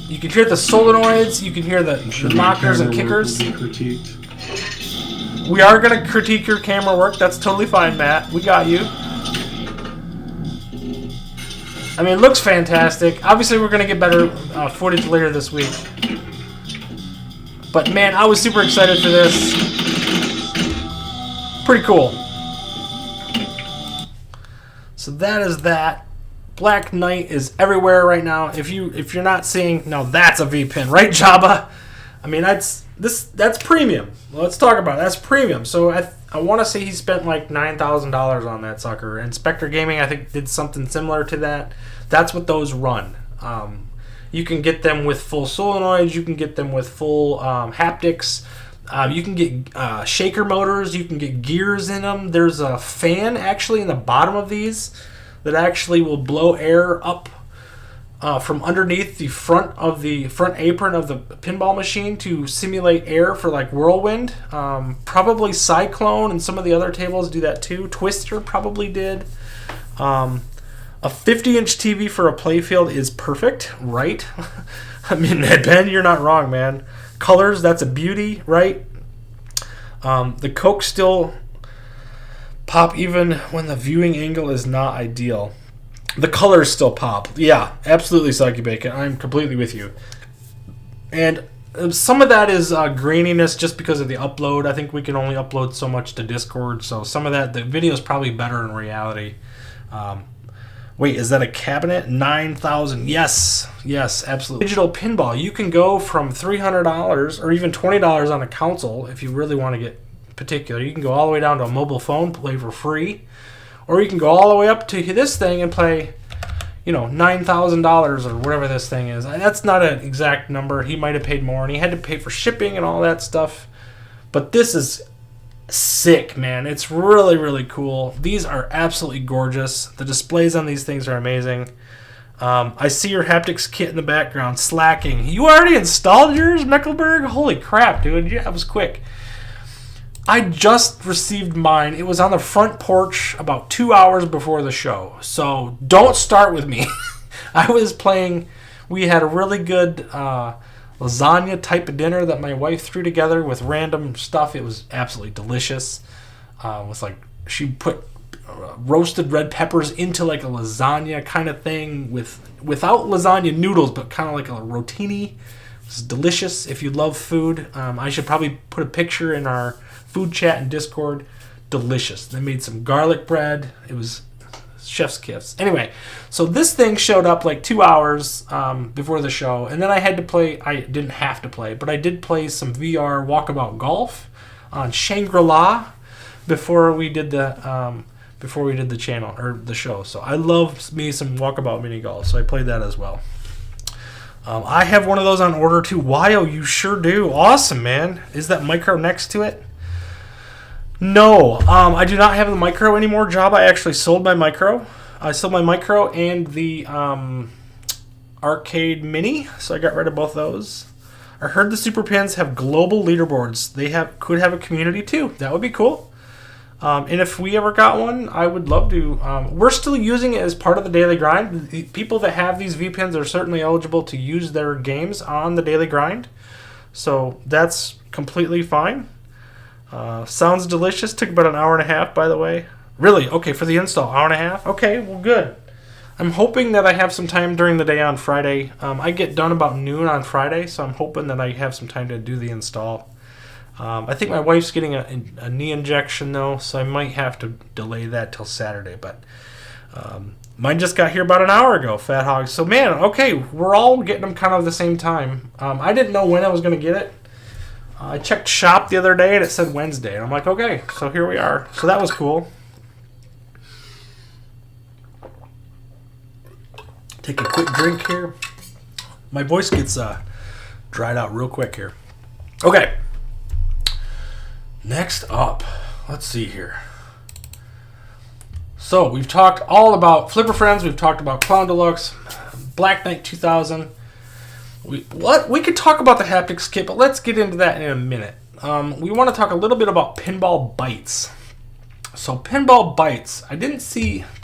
You can hear the solenoids. You can hear the knockers and kickers. We are going to critique your camera work. That's totally fine, Matt. We got you. I mean, it looks fantastic. Obviously, we're going to get better footage later this week. But man, I was super excited for this. Pretty cool. So that is that. Black Knight is everywhere right now. If you're not seeing, no, that's a V-Pin, right, Jabba? I mean, that's premium. Let's talk about it. That's premium. So I want to say he spent like $9,000 on that sucker. And Spectre Gaming, I think, did something similar to that. That's what those run. You can get them with full solenoids. You can get them with full haptics. You can get shaker motors. You can get gears in them. There's a fan actually in the bottom of these that actually will blow air up from underneath the front apron of the pinball machine to simulate air for like whirlwind. Probably Cyclone and some of the other tables do that too. Twister probably did. A 50-inch TV for a playfield is perfect, right? I mean, Ben, you're not wrong, man. Colors, that's a beauty, right? The Coke still pop even when the viewing angle is not ideal. The colors still pop. Yeah, absolutely, Soggy Bacon. I'm completely with you. And some of that is graininess just because of the upload. I think we can only upload so much to Discord, so some of that, the video is probably better in reality. Wait, is that a cabinet? 9,000. Yes, absolutely. Digital pinball. You can go from $300 or even $20 on a console if you really want to get particular. You can go all the way down to a mobile phone, play for free, or you can go all the way up to this thing and play, $9,000 or whatever this thing is. That's not an exact number. He might have paid more, and he had to pay for shipping and all that stuff. But this is sick, man. It's really, really cool. These are absolutely gorgeous. The displays on these things are amazing. I see your haptics kit in the background slacking. You already installed yours, Mecklenburg? Holy crap, dude. Yeah, it was quick. I just received mine. It was on the front porch about 2 hours before the show. So don't start with me. I was playing. We had a really good lasagna type of dinner that my wife threw together with random stuff. It was absolutely delicious. With like she put roasted red peppers into like a lasagna kind of thing without lasagna noodles, but kind of like a rotini. It's delicious. If you love food, I should probably put a picture in our food chat and Discord. Delicious. They made some garlic bread. It was chef's kiss. Anyway, so this thing showed up like 2 hours before the show, and then I had to play. I didn't have to play, but I did play some VR walkabout golf on Shangri-La before we did the channel or the show. So I love me some walkabout mini golf, so I played that as well. I have one of those on order too. Wow, you sure do. Awesome, man. Is that micro next to it? No, I do not have the micro anymore. Job, I actually sold my micro. I sold my micro and the arcade mini, so I got rid of both those. I heard the Super Pins have global leaderboards. They could have a community too. That would be cool. And if we ever got one, I would love to. We're still using it as part of the Daily Grind. The people that have these V-Pins are certainly eligible to use their games on the Daily Grind. So that's completely fine. Sounds delicious. Took about an hour and a half, by the way. Really? Okay, for the install, hour and a half? Okay, well, good. I'm hoping that I have some time during the day on Friday. I get done about noon on Friday, so I'm hoping that I have some time to do the install. I think my wife's getting a knee injection, though, so I might have to delay that till Saturday. But mine just got here about an hour ago, Fat Hog. So, man, okay, we're all getting them kind of the same time. I didn't know when I was going to get it. I checked shop the other day, and it said Wednesday. And I'm like, okay, so here we are. So that was cool. Take a quick drink here. My voice gets dried out real quick here. Okay. Next up, let's see here. So we've talked all about Flipper Friends. We've talked about Clown Deluxe, Black Knight 2000. We could talk about the haptics kit, but let's get into that in a minute. We want to talk a little bit about Pinball Bites. So Pinball Bites, did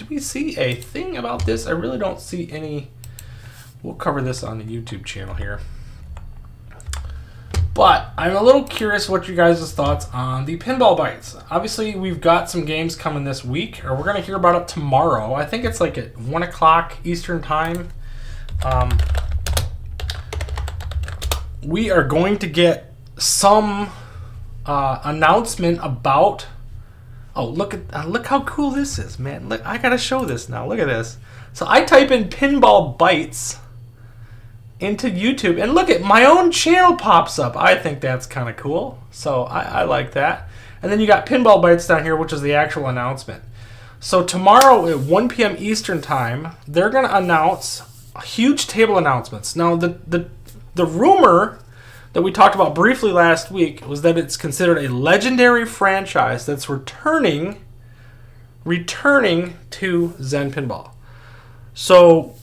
we see a thing about this? I really don't see any. We'll cover this on the YouTube channel here. But I'm a little curious what you guys' thoughts on the Pinball Bites. Obviously, we've got some games coming this week, or we're going to hear about it tomorrow. I think it's like at 1 o'clock Eastern Time. We are going to get some announcement about. Oh, look how cool this is, man! Look, I gotta show this now. Look at this. So I type in Pinball Bites into YouTube, and look at my own channel pops up. I think that's kind of cool. So I like that. And then you got Pinball Bites down here, which is the actual announcement. So tomorrow at 1 p.m. Eastern Time, they're gonna announce huge table announcements. Now the rumor that we talked about briefly last week was that it's considered a legendary franchise that's returning to Zen Pinball. So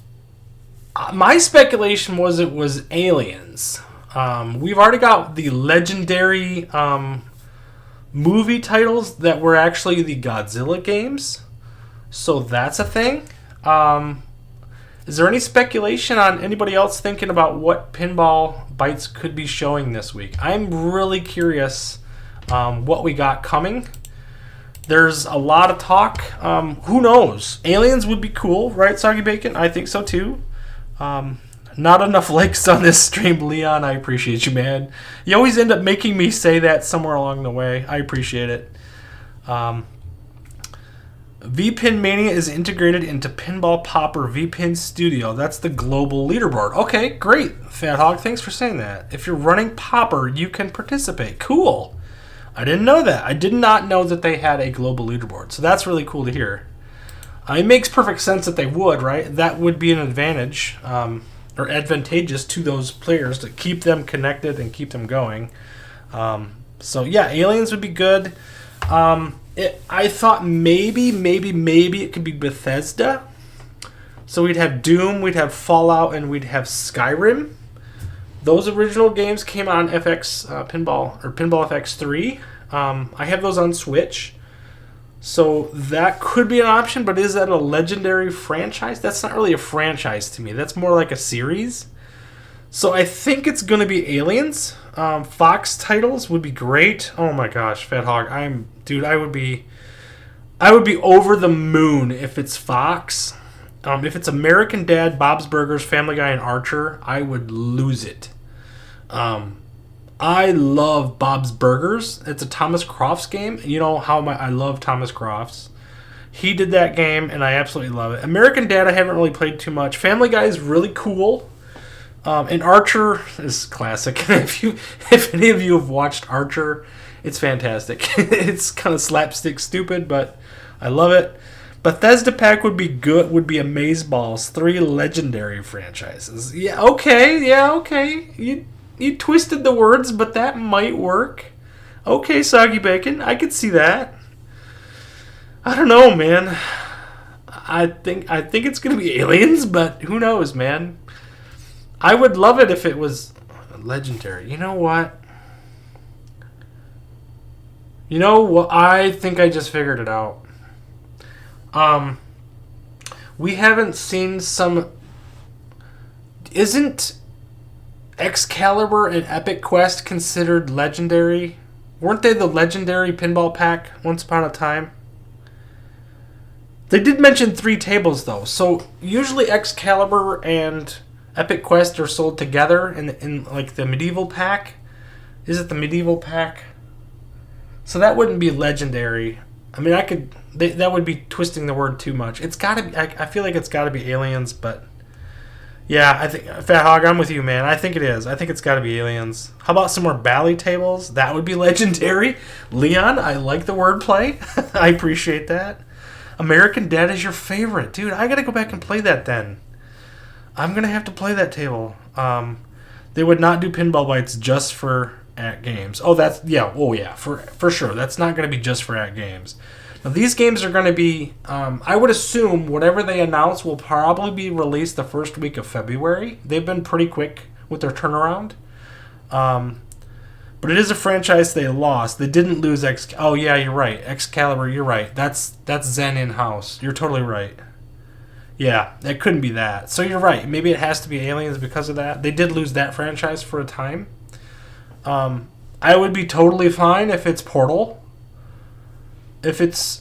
my speculation was it was Aliens. We've already got the legendary movie titles that were actually the Godzilla games. So that's a thing. Is there any speculation on anybody else thinking about what Pinball Bites could be showing this week? I'm really curious what we got coming. There's a lot of talk. Who knows? Aliens would be cool, right, Soggy Bacon? I think so too. Not enough likes on this stream, Leon. I appreciate you, man. You always end up making me say that somewhere along the way. I appreciate it. VPin Mania is integrated into Pinball Popper VPin Studio. That's the global leaderboard. Okay, great, Fat Hog. Thanks for saying that. If you're running Popper, you can participate. Cool. I didn't know that. I did not know that they had a global leaderboard. So that's really cool to hear. It makes perfect sense that they would, right? That would be an advantage or advantageous to those players to keep them connected and keep them going. So yeah, Aliens would be good. I thought maybe it could be Bethesda. So we'd have Doom, we'd have Fallout, and we'd have Skyrim. Those original games came on FX Pinball or Pinball FX 3. I have those on Switch. So that could be an option, but is that a legendary franchise? That's not really a franchise to me. That's more like a series. So I think it's going to be Aliens. Fox titles would be great. Oh my gosh, Fat Hog. I would be over the moon if it's Fox. If it's American Dad, Bob's Burgers, Family Guy, and Archer, I would lose it. I love Bob's Burgers. It's a Thomas Crofts game. You know how I love Thomas Crofts. He did that game, and I absolutely love it. American Dad, I haven't really played too much. Family Guy is really cool. And Archer is classic. If any of you have watched Archer, it's fantastic. It's kind of slapstick stupid, but I love it. Bethesda Pack would be good. Would be Amazeballs. 3 legendary franchises. Yeah, okay. You twisted the words, but that might work. Okay, Soggy Bacon, I could see that. I don't know, man. I think it's gonna be Aliens, but who knows, man. I would love it if it was legendary. You know what? I think I just figured it out. We haven't seen some. Isn't Excalibur and Epic Quest considered legendary? Weren't they the legendary pinball pack once upon a time? They did mention 3 tables though, so usually Excalibur and Epic Quest are sold together in like the medieval pack. Is it the medieval pack? So that wouldn't be legendary. I mean, that would be twisting the word too much. It's got to be. I feel like it's got to be Aliens, but yeah, I think Fat Hog, I'm with you, man. I think it is. I think it's got to be Aliens. How about some more Bally tables? That would be legendary. Leon, I like the wordplay. I appreciate that. American Dad is your favorite, dude. I gotta go back and play that then. I'm gonna have to play that table. They would not do Pinball Bites just for at games. Oh, for sure. That's not gonna be just for at games. Now these games are gonna be. I would assume whatever they announce will probably be released the first week of February. They've been pretty quick with their turnaround. But it is a franchise they lost. They didn't lose Oh yeah, you're right. Excalibur. You're right. That's Zen in-house. You're totally right. Yeah, it couldn't be that. So you're right. Maybe it has to be Aliens because of that. They did lose that franchise for a time. I would be totally fine if it's Portal. If it's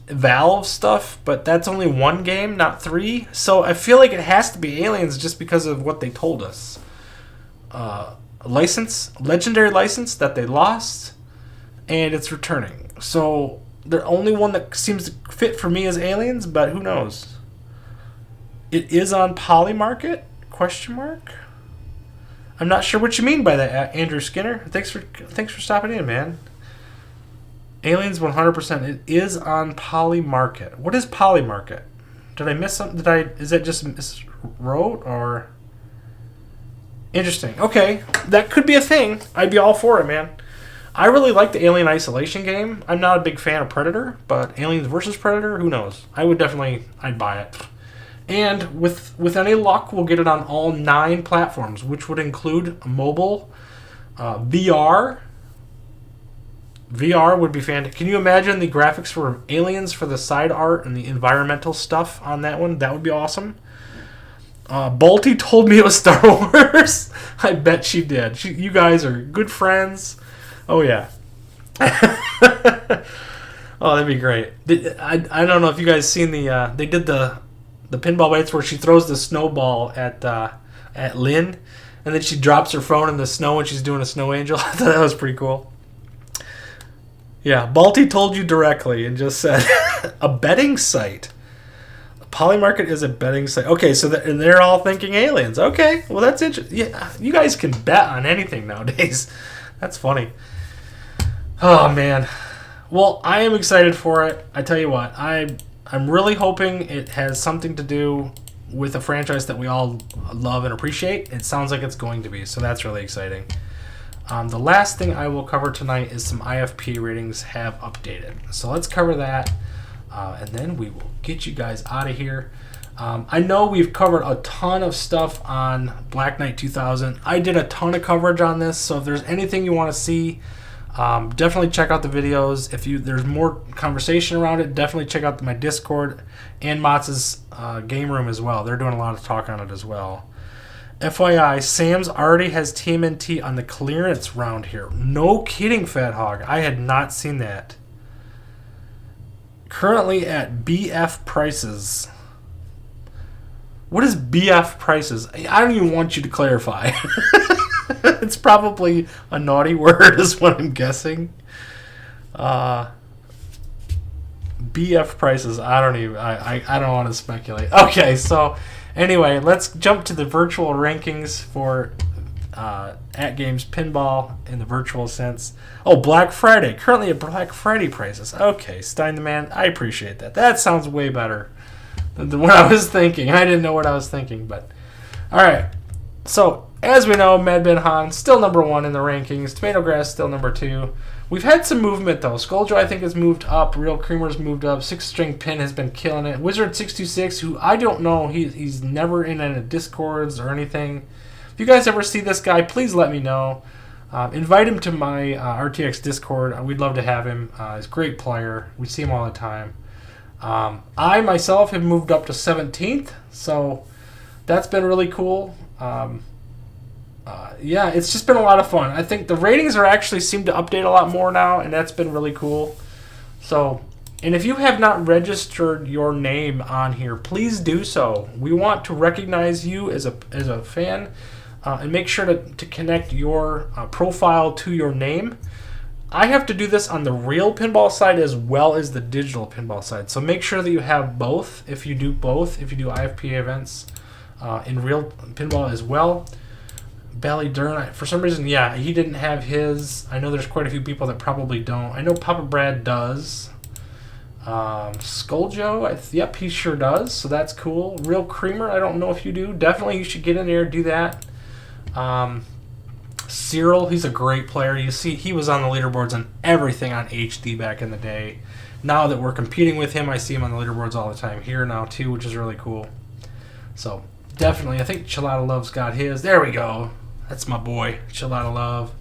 Valve stuff, but that's only 1 game, not 3. So I feel like it has to be Aliens just because of what they told us. Legendary license that they lost, and it's returning. So the only one that seems to fit for me is Aliens, but who knows? It is on Polymarket? ? I'm not sure what you mean by that, Andrew Skinner. Thanks for stopping in, man. Aliens 100%. It is on Polymarket. What is Polymarket? Did I miss something? Is that just miswrote or? Interesting. Okay, that could be a thing. I'd be all for it, man. I really like the Alien Isolation game. I'm not a big fan of Predator, but Aliens vs. Predator, who knows? I'd buy it. And with any luck, we'll get it on all 9 platforms, which would include mobile, VR. VR would be fantastic. Can you imagine the graphics for Aliens for the side art and the environmental stuff on that one? That would be awesome. Balti told me it was Star Wars. I bet she did. You guys are good friends. Oh, yeah. Oh, that'd be great. I don't know if you guys seen they did the Pinball Bites where she throws the snowball at Lynn, and then she drops her phone in the snow when she's doing a snow angel. I thought that was pretty cool. Yeah, Balti told you directly and just said a betting site. Polymarket is a betting site. Okay, so and they're all thinking Aliens. Okay, well that's interesting. Yeah, you guys can bet on anything nowadays. That's funny. Oh man. Well, I am excited for it. I tell you what, I'm really hoping it has something to do with a franchise that we all love and appreciate. It sounds like it's going to be, so that's really exciting. The last thing I will cover tonight is some IFP ratings have updated. So let's cover that, and then we will get you guys out of here. I know we've covered a ton of stuff on Black Knight 2000. I did a ton of coverage on this, so if there's anything you want to see, Definitely check out the videos. If there's more conversation around it, definitely check out my Discord and Motz's game room as well. They're doing a lot of talk on it as well. FYI, Sam's already has TMNT on the clearance round here. No kidding, Fat Hog. I had not seen that. Currently at BF prices. What is BF prices? I don't even want you to clarify. It's probably a naughty word is what I'm guessing. BF prices. I don't want to speculate. Okay, so anyway, let's jump to the virtual rankings for At Games Pinball in the virtual sense. Oh, Black Friday. Currently at Black Friday prices. Okay, Stein the Man, I appreciate that. That sounds way better than what I was thinking. I didn't know what I was thinking, but all right. So, as we know, Mad Ben Han still number 1 in the rankings. Tomato Grass still number 2. We've had some movement, though. Skulljoy, I think, has moved up. Real Creamer's moved up. 6-String Pin has been killing it. Wizard626, who I don't know. He's never in any Discords or anything. If you guys ever see this guy, please let me know. Invite him to my RTX Discord. We'd love to have him. He's a great player. We see him all the time. I, myself, have moved up to 17th, so that's been really cool. Yeah, it's just been a lot of fun. I think the ratings actually seem to update a lot more now, and that's been really cool. So, and if you have not registered your name on here, please do so. We want to recognize you as a fan, and make sure to connect your profile to your name. I have to do this on the real pinball side as well as the digital pinball side. So make sure that you have both. If you do both, if you do IFPA events in real pinball as well. Ballydurn, for some reason, yeah, he didn't have his. I know there's quite a few people that probably don't. I know Papa Brad does. Skulljoe, yep, he sure does, so that's cool. Real Creamer, I don't know if you do. Definitely you should get in there and do that. Cyril, he's a great player. You see, he was on the leaderboards on everything on HD back in the day. Now that we're competing with him, I see him on the leaderboards all the time here now too, which is really cool. So definitely, I think Chilada Love's got his. There we go. That's my boy, Chilada Love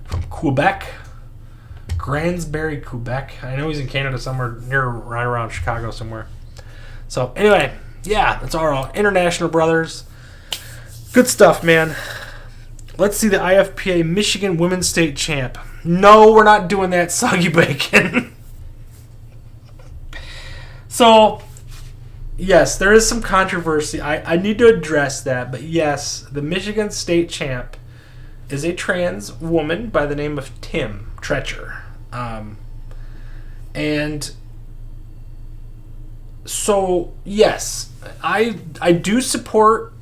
from Quebec. Grandsbury, Quebec. I know he's in Canada somewhere, right around Chicago somewhere. So anyway, yeah, that's our international brothers. Good stuff, man. Let's see the IFPA Michigan Women's State Champ. No, we're not doing that, Soggy Bacon. So, yes, there is some controversy. I need to address that, but yes, the Michigan State Champ is a trans woman by the name of Tim Treacher. And so, yes, I do support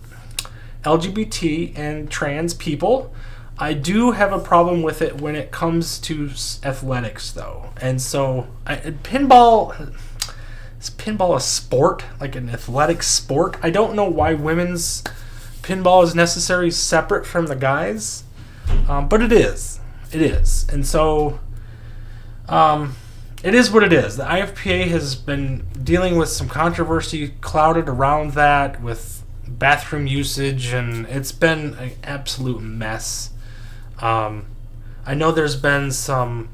LGBT and trans people. I do have a problem with it when it comes to athletics, though. And so, pinball... Is pinball a sport? Like an athletic sport? I don't know why women's pinball is necessarily separate from the guys. But it is. It is. And so, it is what it is. The IFPA has been dealing with some controversy clouded around that with bathroom usage, and it's been an absolute mess. I know there's been some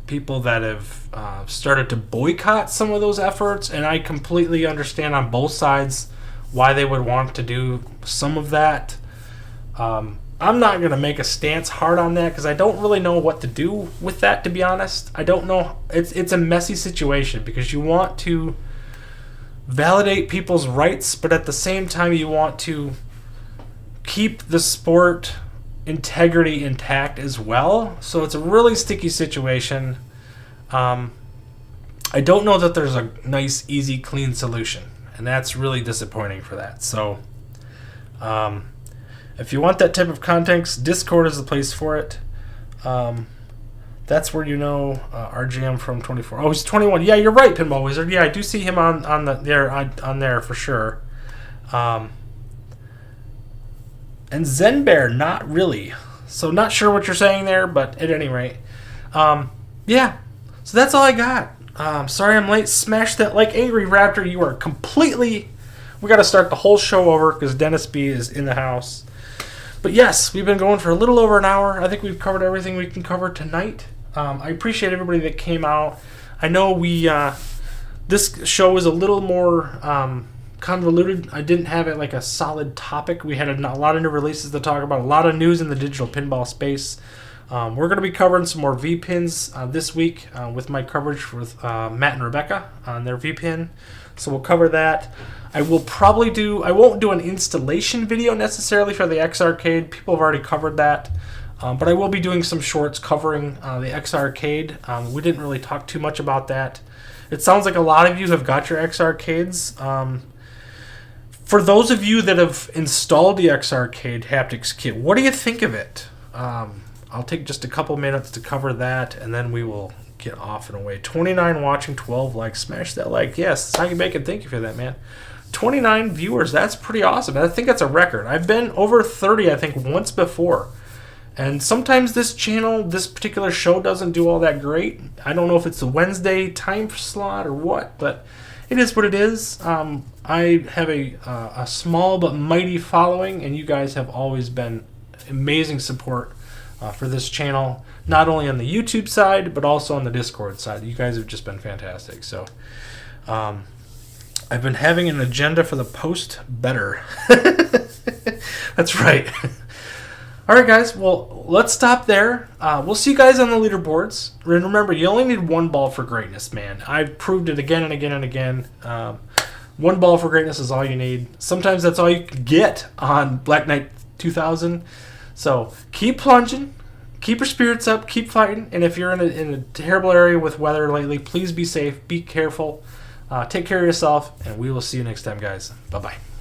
people that have started to boycott some of those efforts, and I completely understand on both sides why they would want to do some of that. I'm not going to make a stance hard on that because I don't really know what to do with that, to be honest. I don't know. It's a messy situation because you want to validate people's rights, but at the same time you want to keep the sport integrity intact as well. So it's a really sticky situation. I don't know that there's a nice, easy, clean solution, and that's really disappointing for that. So if you want that type of context, Discord is the place for it. That's where you know RGM from 24. Oh, he's 21. Yeah, you're right, Pinball Wizard. Yeah, I do see him on there for sure. And Zen Bear, not really. So not sure what you're saying there, but at any rate, yeah. So that's all I got. Sorry I'm late. Smash that like, Angry Raptor. You are completely. We got to start the whole show over because Dennis B is in the house. But yes, we've been going for a little over an hour. I think we've covered everything we can cover tonight. I appreciate everybody that came out. I know we this show was a little more convoluted. I didn't have it like a solid topic. We had a lot of new releases to talk about, a lot of news in the digital pinball space. We're going to be covering some more V-Pins this week with my coverage with Matt and Rebecca on their V-Pin. So we'll cover that. I won't do an installation video necessarily for the X Arcade. People have already covered that. But I will be doing some shorts covering the X Arcade. We didn't really talk too much about that. It sounds like a lot of you have got your X Arcades. For those of you that have installed the X Arcade haptics kit, what do you think of it? I'll take just a couple minutes to cover that, and then we will get off and away. 29 watching, 12 likes. Smash that like. Yes, Sonny Bacon, thank you for that, man. 29 viewers, that's pretty awesome. I think that's a record. I've been over 30, I think, once before. And sometimes this channel, this particular show doesn't do all that great. I don't know if it's a Wednesday time slot or what, but it is what it is. I have a small but mighty following, and you guys have always been amazing support for this channel, not only on the YouTube side, but also on the Discord side. You guys have just been fantastic. So I've been having an agenda for the post better. That's right. All right, guys. Well, let's stop there. We'll see you guys on the leaderboards. And remember, you only need one ball for greatness, man. I've proved it again and again and again. One ball for greatness is all you need. Sometimes that's all you can get on Black Knight 2000. So keep plunging, keep your spirits up, keep fighting. And if you're in a terrible area with weather lately, please be safe, be careful, take care of yourself, and we will see you next time, guys. Bye-bye.